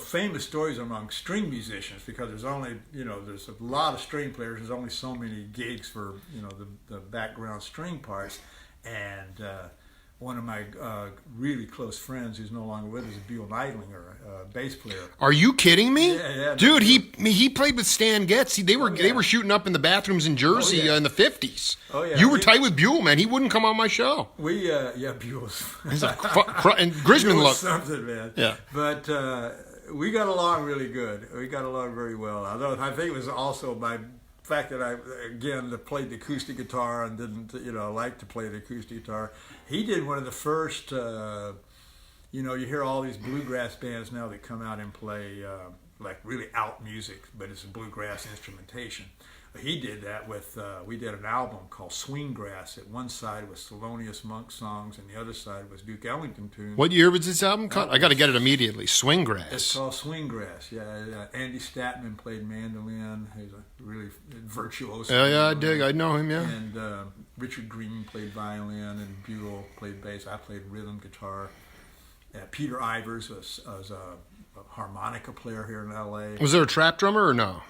famous stories among string musicians because there's only there's a lot of string players. There's only so many gigs for the background string parts, and one of my really close friends who's no longer with us is Buell Neidlinger, a bass player. Are you kidding me? Yeah. Dude, he played with Stan Getz. They were shooting up in the bathrooms in Jersey in the 50s. Oh yeah. You were tight with Buell, man. He wouldn't come on my show. Buell's. He's and Grisman loved something, man. Yeah. But we got along really good. We got along very well. Although I think it was also my fact that I played the acoustic guitar and didn't like to play the acoustic guitar. He did one of the first you hear all these bluegrass bands now that come out and play really out music, but it's a bluegrass instrumentation. He did that with we did an album called Swinggrass. At one side was Thelonious Monk songs and the other side was Duke Ellington tunes. What year was this album called? I got to get it immediately. Swinggrass. It's called Swinggrass. Yeah, Andy Statman played mandolin. He's a really virtuoso. Yeah, I dig. I know him. Yeah. And Richard Green played violin, and Buell played bass. I played rhythm guitar. Peter Ivers was a harmonica player here in L.A. Was there a trap drummer or no?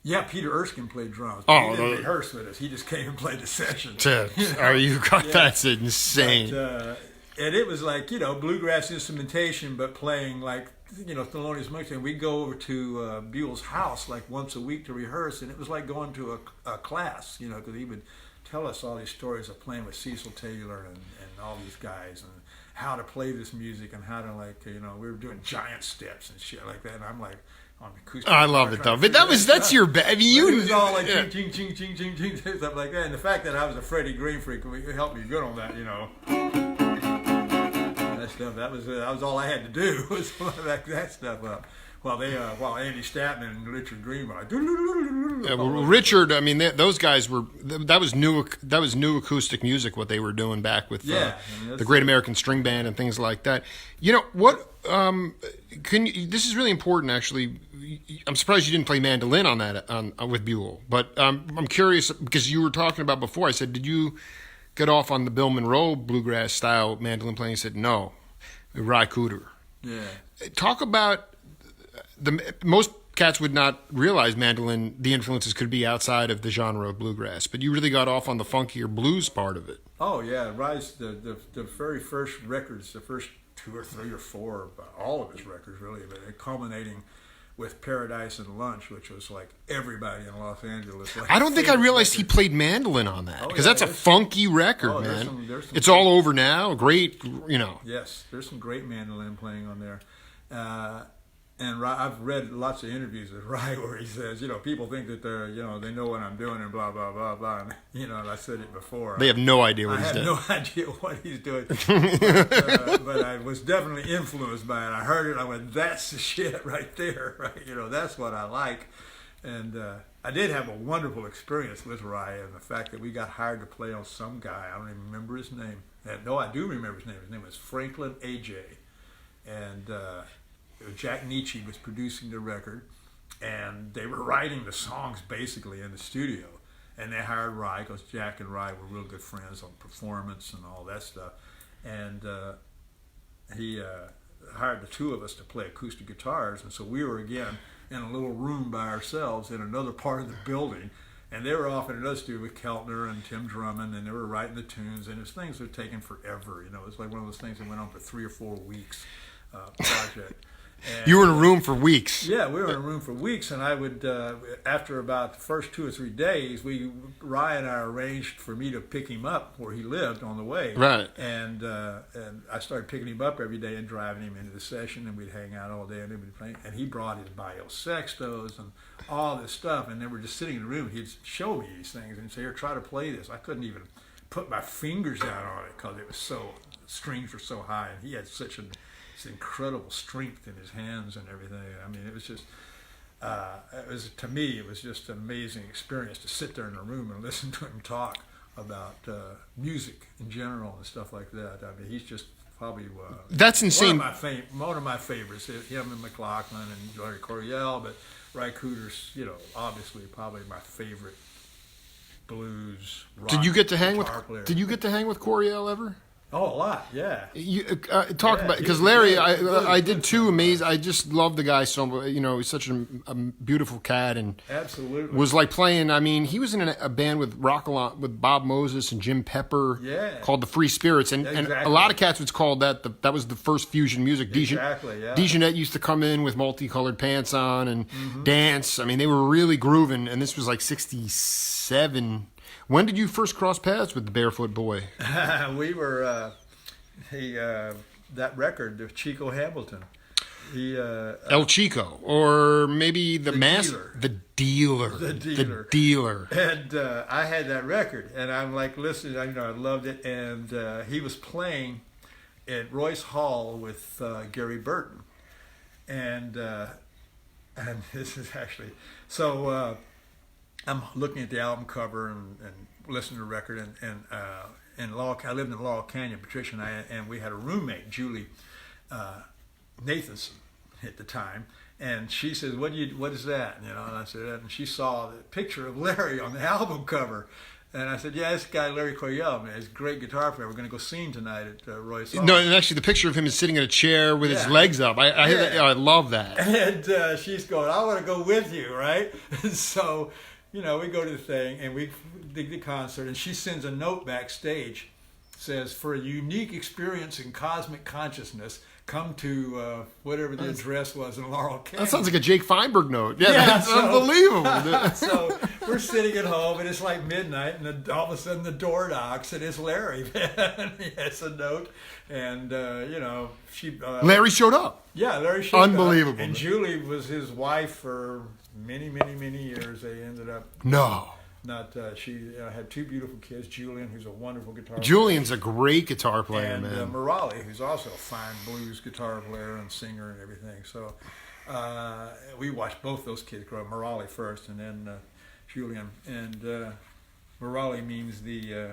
Yeah, Peter Erskine played drums. Oh, he didn't rehearse with us. He just came and played the session. That's insane. But, and it was bluegrass instrumentation, but playing Thelonious Monk. And we'd go over to Buell's house once a week to rehearse, and it was like going to a class, because he would tell us all these stories of playing with Cecil Taylor and all these guys and how to play this music and how to we were doing giant steps and shit like that. And I'm on acoustic. I love it though, but that's your best. It was all ching, ching, ching, ching, ching, stuff like that. And the fact that I was a Freddie Green freak helped me good on that, That stuff. That was all I had to do was back that stuff up. While Andy Statman and Richard Green were Richard, those guys were that was new acoustic music what they were doing back with the Great American String Band and things like that. What this is really important actually. I'm surprised you didn't play mandolin on that with Buell, but I'm curious because you were talking about before. I said, did you get off on the Bill Monroe bluegrass style mandolin playing? He said no, Ry Cooder. Yeah. Talk about most cats would not realize mandolin, the influences could be outside of the genre of bluegrass, but you really got off on the funkier blues part of it. Oh yeah, Ry's the very first records, the first 2 or 3 or 4, all of his records really, but culminating with Paradise and Lunch, which was like everybody in Los Angeles. Like I don't think I realized he record. played mandolin on that, Oh, because yeah, that's a there's funky record, oh, there's man. some It's all over now. Great, you know. Yes, there's some great mandolin playing on there. And I've read lots of interviews with Ry where he says, you know, people think that they're, you know, they know what I'm doing and blah, blah, blah, blah. And, you know, and I said it before. They have no idea what I he's have doing. no idea what he's doing. But I was definitely influenced by it. I heard it. I went, that's the shit right there. Right? You know, that's what I like. And I did have a wonderful experience with Ry, and the fact that we got hired to play on some guy. I don't even remember his name. No, I do remember his name. His name was Franklin A.J. And Jack Nietzsche was producing the record, and they were writing the songs basically in the studio. And they hired Ry because Jack and Ry were real good friends on performance and all that stuff. And he hired the two of us to play acoustic guitars, and so we were again in a little room by ourselves in another part of the building. And they were off in another studio with Keltner and Tim Drummond, and they were writing the tunes, and it was things that were taking forever. You know, it was like one of those things that went on for 3 or 4 weeks project. And, You were in a room for weeks. yeah, we were in a room for weeks, and I would, after about the first 2 or 3 days, Ry and I arranged for me to pick him up where he lived on the way. Right. And I started picking him up every day and driving him into the session, and we'd hang out all day, and he'd be playing. And he brought his bio sextos and all this stuff, and then we're just sitting in the room. He'd show me these things and say, "Here, try to play this." I couldn't even put my fingers down on it because it was so, strings were so high, and he had such this incredible strength in his hands and everything. I mean, it was just, to me, it was just an amazing experience to sit there in a room and listen to him talk about music in general and stuff like that. I mean, he's just probably That's insane. one of my favorites. Him and McLaughlin and Larry Coryell, but Ry Cooder's, you know, obviously probably my favorite blues rock Did you get to hang with? guitar player. Did you get to hang with Coryell ever? Oh, a lot, yeah. You talk Yeah, about, because he's Larry, really I did good too. for Amazing. I just love the guy so much. You know, he's such a beautiful cat, and Absolutely. was like playing. I mean, he was in a band with with Bob Moses and Jim Pepper, Yeah. called the Free Spirits, and a Exactly. lot of cats would call that that was the first fusion music. Exactly, yeah. Dejanette used to come in with multicolored pants on and Mm-hmm. dance. I mean, they were really grooving, and this was like '67. When did you first cross paths with the Barefoot Boy? We were that record, the Chico Hamilton. He El Chico, or maybe the dealer. The dealer. The dealer. The dealer. and I had that record, and I'm like listening. You know, I loved it, and he was playing at Royce Hall with Gary Burton, and this is actually so. I'm looking at the album cover and listening to the record, and I lived in Lowell Canyon, Patricia and we had a roommate, Julie Nathanson, at the time, and she says, "What is that?" You know, and I said, and she saw the picture of Larry on the album cover, and I said, "Yeah, this guy Larry Coryell, man, he's a great guitar player. We're going to go see him tonight at Royce Hall." No, and actually, the picture of him is sitting in a chair with his Yeah. legs up. I Yeah. I love that. And she's going, "I want to go with you," right? And so, you know, we go to the thing and we dig the concert, and she sends a note backstage, says, "For a unique experience in cosmic consciousness, come to whatever the address was in Laurel Canyon." That sounds like a Jake Feinberg note. Yeah, Yeah, that's so- unbelievable. So we're sitting at home, and it's like midnight, and all of a sudden the door knocks, and it's Larry. And he has a note, and you know, she. Larry showed up. Yeah, Larry showed up. Unbelievable. And Julie was his wife for many, many, many years. They ended up No. not. She had 2 beautiful kids. Julian, who's a wonderful guitar Julian's a great guitar player, player, and man. Morale, who's also a fine blues guitar player and singer and everything. So we watched both those kids grow up. Morale first, and then Julian. And Morale means the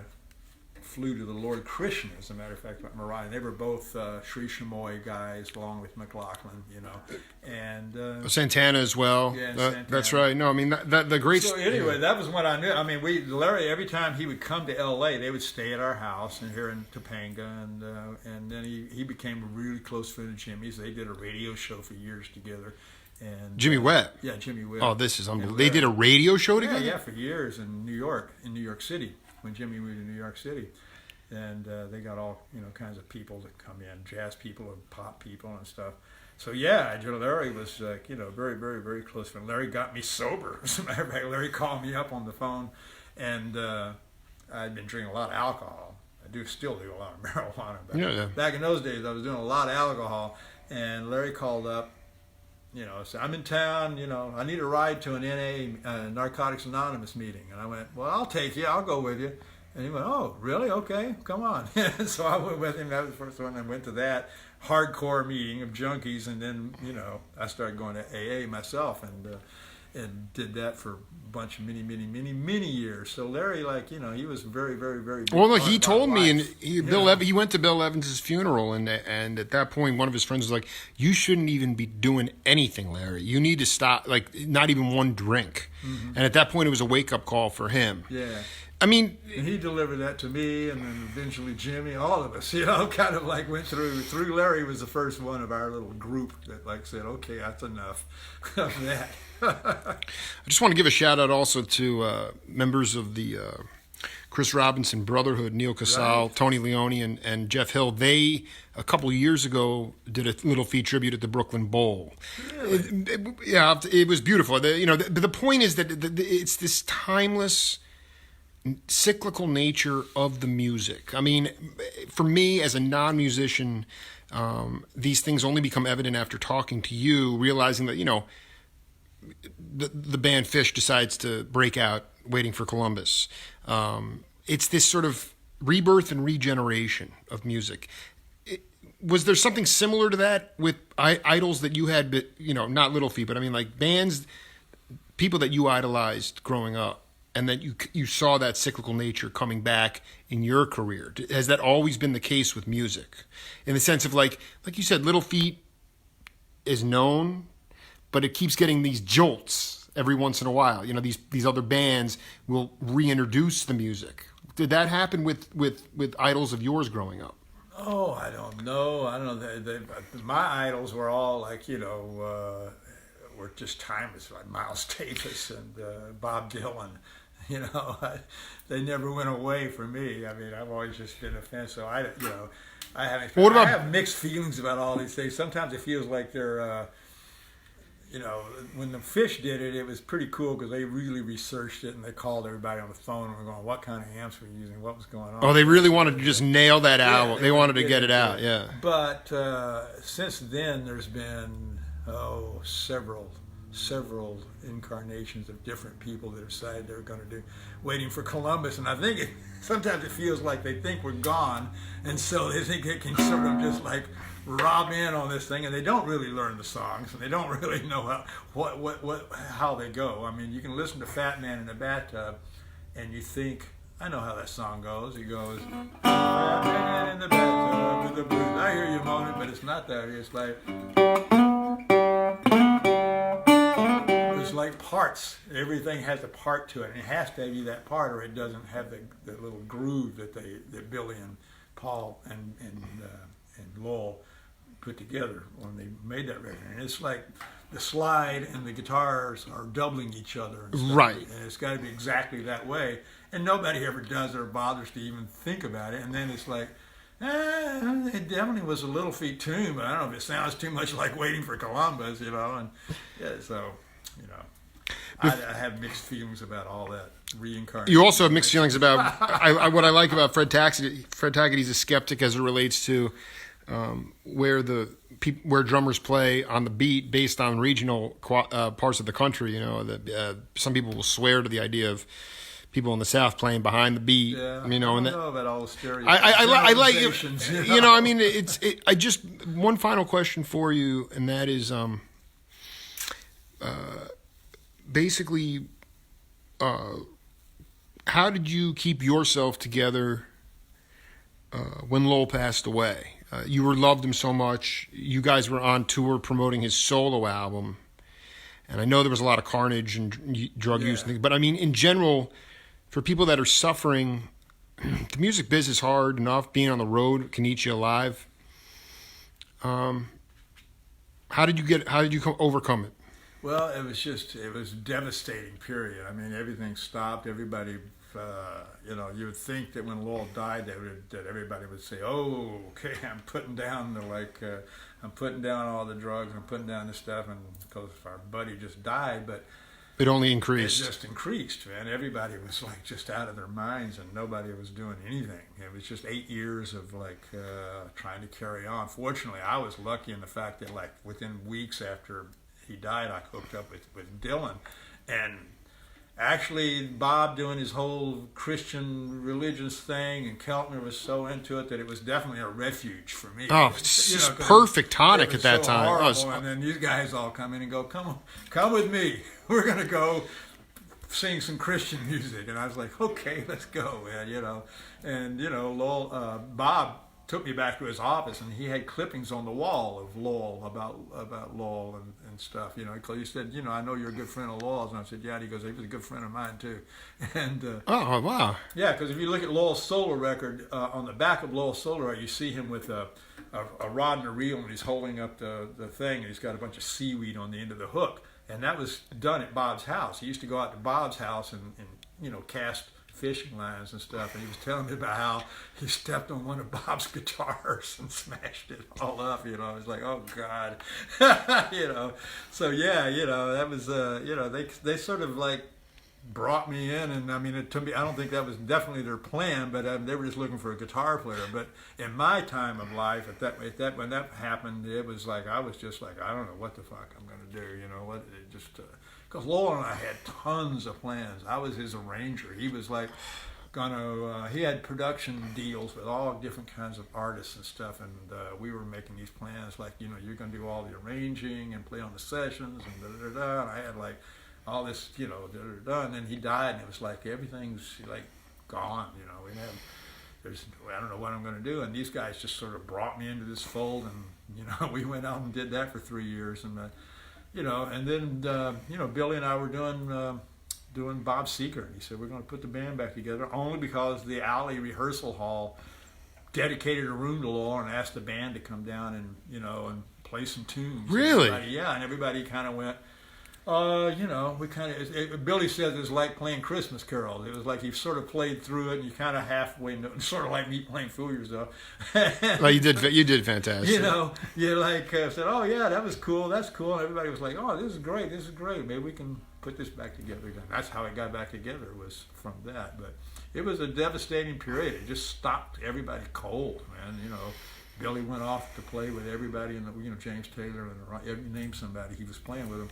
flute of the Lord Krishna, as a matter of fact, Mariah. They were both Sri Chamoy guys, along with McLaughlin, you know, and Santana as well. Yeah, Santana. That's right. No, I mean that the great. so anyway, that was what I knew. I mean, Larry, every time he would come to L.A., they would stay at our house and here in Topanga, and then he became a really close friend of Jimmy's. They did a radio show for years together. And Jimmy Webb. Yeah, Jimmy Webb. Oh, this is unbelievable. And They did a radio show together. yeah, for years in New York City, when Jimmy moved to New York City. and they got all kinds of people that come in, jazz people and pop people and stuff. So yeah, Larry was very, very, very close friend. Larry got me sober. As a matter of fact, Larry called me up on the phone, and I'd been drinking a lot of alcohol. I still do a lot of marijuana, but back in those days I was doing a lot of alcohol. And Larry called up, said, I'm in town, I need a ride to an NA, Narcotics Anonymous meeting. And I went, well, I'll take you, I'll go with you. And he went, oh, really? Okay, come on. So I went with him. That was the first one. I went to that hardcore meeting of junkies, and then, I started going to AA myself, and did that for a bunch of many years. So Larry, he was very, very, very big. Well, look, he told me, and life. he went to Bill Evans' funeral, and at that point, one of his friends was like, "You shouldn't even be doing anything, Larry. You need to stop, not even one drink." Mm-hmm. And at that point, it was a wake-up call for him. Yeah. I mean, and he delivered that to me, and then eventually Jimmy, all of us, kind of went through. Larry was the first one of our little group that said, okay, that's enough of that. I just want to give a shout out also to members of the Chris Robinson Brotherhood, Neil Casal, right. Tony Leone, and Jeff Hill. They, a couple of years ago, did a little fee tribute at the Brooklyn Bowl. Really? It was beautiful. The point is that it's this timeless, cyclical nature of the music. I mean, for me as a non-musician, these things only become evident after talking to you, realizing that, the band Phish decides to break out Waiting for Columbus. It's this sort of rebirth and regeneration of music. Was there something similar to that with idols that you had, but, not Little Feat, but I mean bands, people that you idolized growing up? And that you saw that cyclical nature coming back in your career. Has that always been the case with music? In the sense of like you said, Little Feat is known, but it keeps getting these jolts every once in a while. These other bands will reintroduce the music. Did that happen with idols of yours growing up? Oh, I don't know. My idols were all were just timeless, like Miles Davis and Bob Dylan. They never went away for me. I mean, I've always just been a fan. So I have mixed feelings about all these things. Sometimes it feels like they're, when the Phish did it, it was pretty cool because they really researched it and they called everybody on the phone and were going, what kind of amps were you using? What was going on? Oh, they really wanted to just nail that album. They wanted to get it out, yeah. But since then, there's been, several incarnations of different people that have decided they're going to do Waiting for Columbus, and I think sometimes it feels like they think we're gone, and so they think they can sort of just rob in on this thing, and they don't really learn the songs, and they don't really know how they go. I mean, you can listen to Fat Man in the Bathtub, and you think, I know how that song goes. It goes, Fat Man in the bathtub with the blues. I hear you moaning, but it's not that. It's like parts. Everything has a part to it, and it has to be that part, or it doesn't have the little groove that Billy and Paul and Lowell put together when they made that record. And it's like the slide and the guitars are doubling each other and stuff. Right. And it's got to be exactly that way, and nobody ever does or bothers to even think about it. And then it's like, it definitely was a Little Feat tune, but I don't know if it sounds too much like Waiting for Columbus, and so. I have mixed feelings about all that reincarnation. You also have mixed feelings about what I like about Fred Tackett. Fred Tackett, he's a skeptic as it relates to where drummers play on the beat based on regional parts of the country. Some people will swear to the idea of people in the South playing behind the beat. Yeah, I don't know about all the stereotypes. I like it. I mean, I just one final question for you, and that is basically, how did you keep yourself together when Lowell passed away? You loved him so much. You guys were on tour promoting his solo album, and I know there was a lot of carnage and drug use and things. But I mean, in general, for people that are suffering, the music biz is hard enough. Being on the road can eat you alive. How did you overcome it? Well, it was a devastating period. I mean, everything stopped. Everybody, you would think that when Lowell died, that everybody would say, "Oh, okay, I'm putting down I'm putting down all the drugs, I'm putting down the stuff," and because our buddy just died, but It only it increased. just increased, man. Everybody was like just out of their minds, and nobody was doing anything. It was just 8 years of trying to carry on. Fortunately, I was lucky in the fact that like within weeks after he died, I hooked up with Dylan, and actually Bob doing his whole Christian religious thing, and Keltner was so into it that it was definitely a refuge for me. Oh, it's You know, just 'cause perfect it tonic was at that so time. Oh, horrible, it's- and then these guys all come in and go, come with me. We're gonna go sing some Christian music, and I was like, okay, let's go, man. Lowell, Bob took me back to his office, and he had clippings on the wall of Lowell about Lowell and stuff. Because he said, I know you're a good friend of Lowell's, and I said, yeah. And he goes, he was a good friend of mine too, and oh wow. yeah, because if you look at Lowell's solo record, on the back of Lowell's solo record, you see him with a rod and a reel, and he's holding up the thing, and he's got a bunch of seaweed on the end of the hook. And that was done at Bob's house. He used to go out to Bob's house and cast fishing lines and stuff. And he was telling me about how he stepped on one of Bob's guitars and smashed it all up. I was like, oh God, So yeah, that was they sort of like brought me in, and I mean, to me, I don't think that was definitely their plan, but they were just looking for a guitar player. But in my time of life, when that happened, it was like I was just like, I don't know what the fuck I'm gonna do. Because Lowell and I had tons of plans. I was his arranger. He was like he had production deals with all different kinds of artists and stuff, and we were making these plans like, you're gonna do all the arranging and play on the sessions and da da da. And I had like all this, and then he died, and it was like everything's like gone. I don't know what I'm going to do, and these guys just sort of brought me into this fold, and we went out and did that for 3 years, and and then Billy and I were doing Bob Seeker. He said we're going to put the band back together, only because the Alley Rehearsal Hall dedicated a room to Lowell and asked the band to come down and play some tunes. Really? And everybody kind of went. We kind of, Billy says it was like playing Christmas carols. It was like you sort of played through it, and you kind of halfway, sort of like me playing Fool Yourself. Well, you did fantastic. You said, oh yeah, that was cool, that's cool. And everybody was like, oh, this is great. Maybe we can put this back together again. That's how it got back together, was from that. But it was a devastating period. It just stopped everybody cold, man. Billy went off to play with everybody in the, James Taylor, and you name somebody, he was playing with them.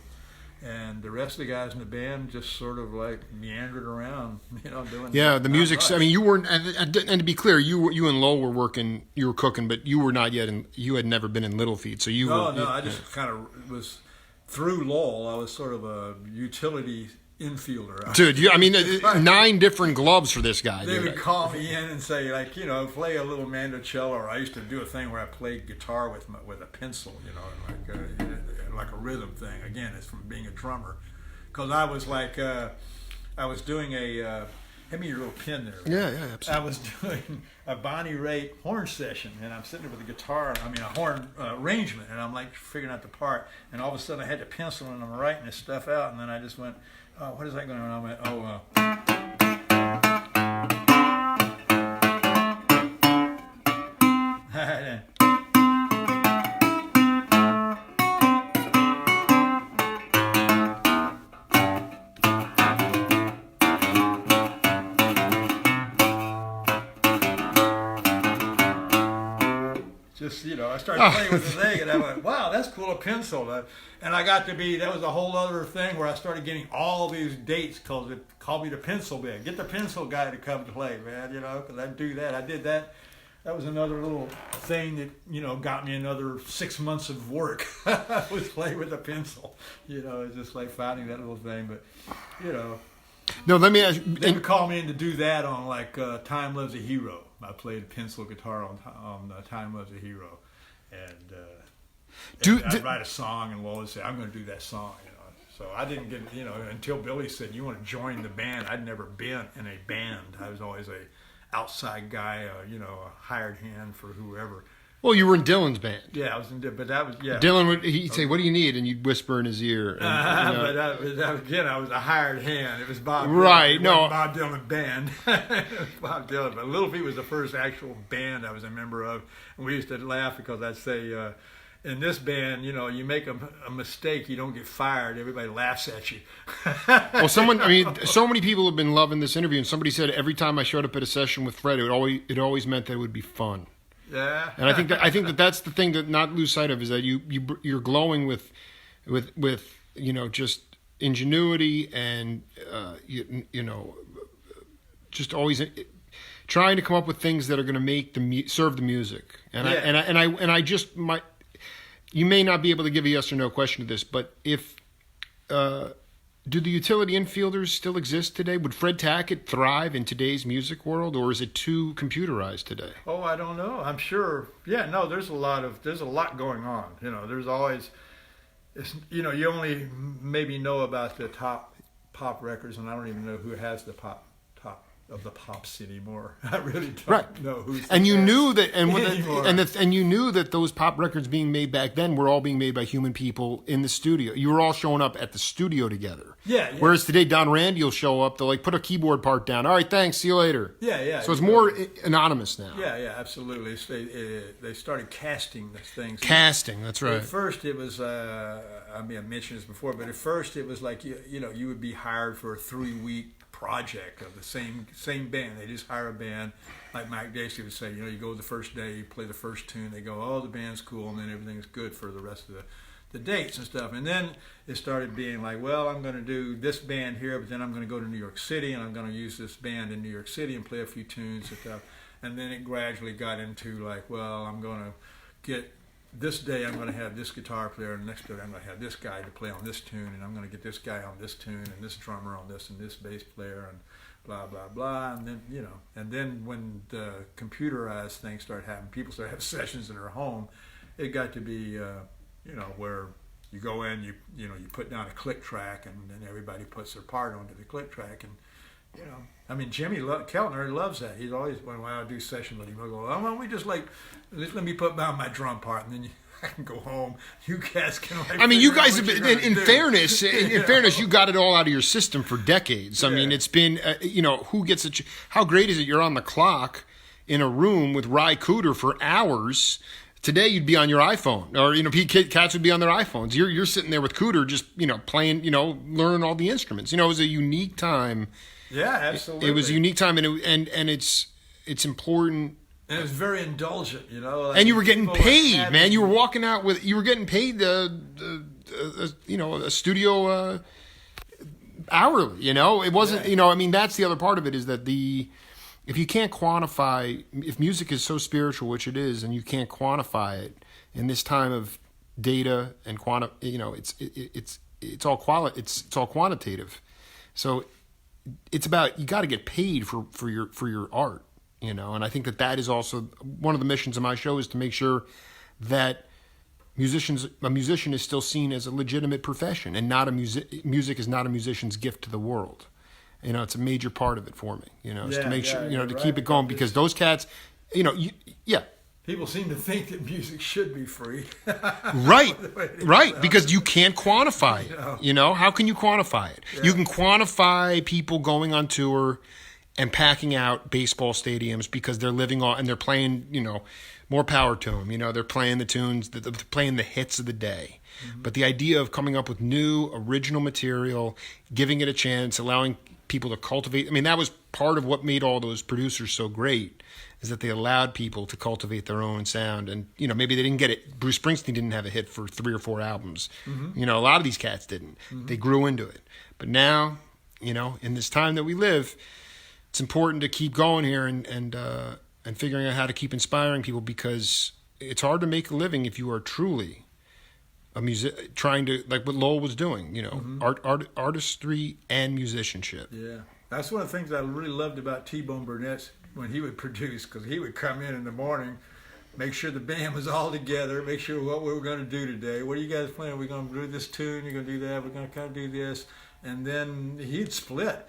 And the rest of the guys in the band just sort of like meandered around, doing. Yeah, the music's. I mean, you weren't. And to be clear, you and Lowell were working. You were cooking, but you were not yet in. You had never been in Little Feat, so you. No, I just kind of was through Lowell. I was sort of a utility infielder. Dude, 9 different gloves for this guy. They dude. would call me in and say, like, play a little mandocello, or I used to do a thing where I played guitar with a pencil, like a rhythm thing. Again, it's from being a drummer, because I was like, I was doing a. Hand me your little pin there. Yeah, absolutely. I was doing a Bonnie Raitt horn session, and I'm sitting there with a guitar, a horn arrangement, and I'm like figuring out the part, and all of a sudden I had the pencil, and I'm writing this stuff out, and then I just went, oh, what is that going on? I went, I started playing with the thing, and I went, wow, that's cool, a pencil. And I got to be, that was a whole other thing where I started getting all these dates, because it called me the pencil guy. Get the pencil guy to come to play, man, because I'd do that. I did that. That was another little thing that, got me another 6 months of work. was playing with a pencil. It's just like finding that little thing. But, No, let me ask. They would call me in to do that on, like, Time Loves a Hero. I played pencil guitar on Time Loves a Hero. And I'd write a song, and Lowell would say, I'm going to do that song, So I didn't get, until Billy said, you want to join the band. I'd never been in a band. I was always a outside guy, a hired hand for whoever. Well, you were in Dylan's band. Yeah, I was in, but that was Dylan he'd say, "What do you need?" and you'd whisper in his ear. And, but again, I was a hired hand. It was Bob. Right? Dylan. No, Bob Dylan band. Bob Dylan, but Little Feat was the first actual band I was a member of, and we used to laugh because I'd say, in this band, you make a mistake, you don't get fired. Everybody laughs at you. Well, so many people have been loving this interview, and somebody said every time I showed up at a session with Fred, it always meant that it would be fun. Yeah. And I think that's the thing to not lose sight of, is that you're glowing with just ingenuity and just always trying to come up with things that are going to make serve the music. And you may not be able to give a yes or no question to this, but if do the utility infielders still exist today? Would Fred Tackett thrive in today's music world, or is it too computerized today? Oh, I don't know. I'm sure. Yeah, no. There's a lot going on. There's always. You only maybe know about the top pop records, and I don't even know who has the top of the pops anymore. I really don't know who's. And you knew that, and you knew that those pop records being made back then were all being made by human people in the studio. You were all showing up at the studio together. Yeah. Whereas today, Don Randy will show up. They'll put a keyboard part down. All right, thanks. See you later. Yeah. So it's more anonymous now. Yeah, absolutely. They started casting these things. Casting, that's right. At first, it was. I mentioned this before, but at first it was like you would be hired for a 3-week project of the same band. They just hire a band, like Mike Dacey would say. You go the first day, you play the first tune. They go, oh, the band's cool, and then everything's good for the rest of the dates and stuff. And then it started being like, well, I'm going to do this band here, but then I'm going to go to New York City, and I'm going to use this band in New York City and play a few tunes and stuff. And then it gradually got into like, well, I'm going to get. This day I'm going to have this guitar player, and next day I'm going to have this guy to play on this tune, and I'm going to get this guy on this tune, and this drummer on this, and this bass player, and blah blah blah. And then when the computerized things started happening, people started having sessions in their home. It got to be where you go in, you put down a click track, and then everybody puts their part onto the click track, and Jimmy Keltner loves that. He's always, when I do session with him, he'll go, oh, why don't we just let me put down my drum part, and then I can go home. You guys can you guys have been, in fairness, you got it all out of your system for decades. I mean, it's been, who gets it? How great is it? You're on the clock in a room with Ry Cooder for hours. Today you'd be on your iPhone, or cats would be on their iPhones. You're sitting there with Cooder, just playing, learning all the instruments. It was a unique time. Yeah, absolutely. It was a unique time, and it's important. And it was very indulgent, and you were getting paid, man. You were walking out you were getting paid a studio hourly. It wasn't. That's the other part of it, is that if you can't quantify, if music is so spiritual, which it is, and you can't quantify it in this time of data and it's all quantitative. So it's about, you got to get paid for your art, and I think that is also one of the missions of my show, is to make sure that a musician is still seen as a legitimate profession, and not music is not a musician's gift to the world. It's a major part of it for me, is to make sure, to keep it going, because those cats, people seem to think that music should be free. Right, because you can't quantify it. How can you quantify it? Yeah. You can quantify people going on tour and packing out baseball stadiums because they're living on, and they're playing, more power to them. They're playing the tunes, they're playing the hits of the day. Mm-hmm. But the idea of coming up with new, original material, giving it a chance, allowing people to cultivate. That was part of what made all those producers so great, is that they allowed people to cultivate their own sound. And, maybe they didn't get it. Bruce Springsteen didn't have a hit for 3 or 4 albums. Mm-hmm. A lot of these cats didn't. Mm-hmm. They grew into it. But now, in this time that we live, it's important to keep going here and figuring out how to keep inspiring people, because it's hard to make a living if you are truly trying to, like what Lowell was doing, mm-hmm. artistry and musicianship. Yeah. That's one of the things I really loved about T-Bone Burnett's, when he would produce, because he would come in the morning, make sure the band was all together, make sure what we were going to do today. What are you guys playing? We're going to do this tune, you're going to do that, we're going to kind of do this. And then he'd split.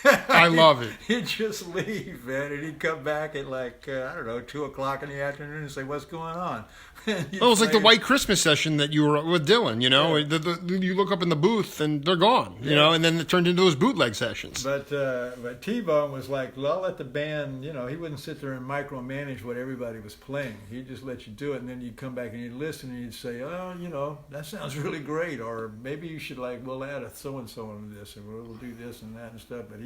I love it. He'd just leave, man, and he'd come back at like, I don't know, 2 o'clock in the afternoon and say, what's going on? Oh, it was like the White Christmas session that you were with Dylan, you know? Yeah. You look up in the booth and they're gone, you know? And then it turned into those bootleg sessions. But T-Bone was like, well, I'll let the band, you know, he wouldn't sit there and micromanage what everybody was playing. He'd just let you do it, and then you'd come back and you'd listen and you'd say, oh, you know, that sounds really great, or maybe you should, like, we'll add a so-and-so into this, and we'll do this and that and stuff. But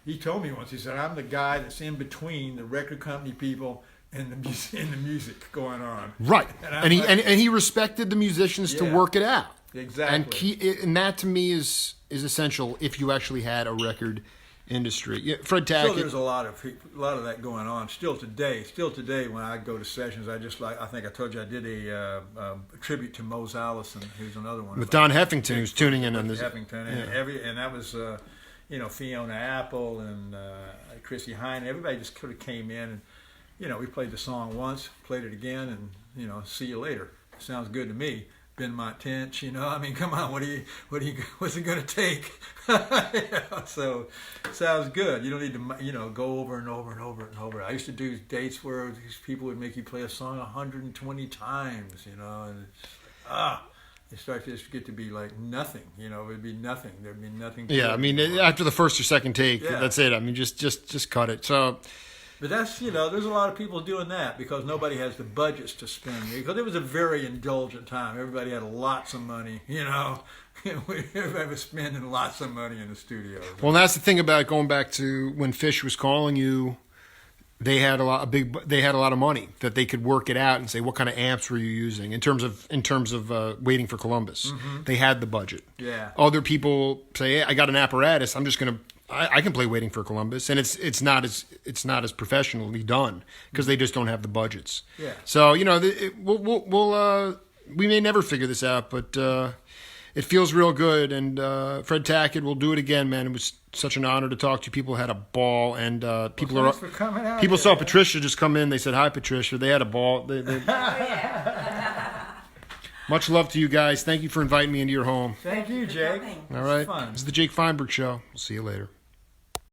he told me once, he said, I'm the guy that's in between the record company people and the music going on. Right. And like, he respected the musicians to work it out. Exactly. And that to me is essential if you actually had a record industry. Yeah, Fred Tackett. So there's a lot of that going on still today. Still today, when I go to sessions, I think I told you I did a tribute to Mose Allison, who's another one. With Don Heffington, who's tuning in on this. Heffington, and that was you know, Fiona Apple and Chrissy Hine. Everybody just sort of came in, and you know, we played the song once, played it again, and you know, see you later. Sounds good to me. Bend my tent, you know. I mean, come on, what's it gonna take? You know, so sounds good. You don't need to, you know, go over and over and over and over. I used to do dates where these people would make you play a song 120 times, you know, and it starts to get to be like nothing, you know. It'd be nothing. There'd be nothing. Yeah, I mean, after the first or second take, that's it. I mean, just cut it. So. But that's, you know, there's a lot of people doing that because nobody has the budgets to spend. Because it was a very indulgent time. Everybody had lots of money, you know. Everybody was spending lots of money in the studio. Well, that's the thing about going back to when Phish was calling you. They had a lot of money that they could work it out and say, what kind of amps were you using in terms of Waiting for Columbus. Mm-hmm. They had the budget. Yeah. Other people say, hey, I got an apparatus. I'm just gonna. I can play Waiting for Columbus, and it's not as professionally done because they just don't have the budgets. Yeah. So you know, we may never figure this out, but it feels real good. And Fred Tackett, we'll do it again, man. It was such an honor to talk to you. People had a ball, and people saw Patricia just come in. They said hi, Patricia. They had a ball. Much love to you guys. Thank you for inviting me into your home. Thank you, Jake. All right. This is the Jake Feinberg Show. We'll see you later.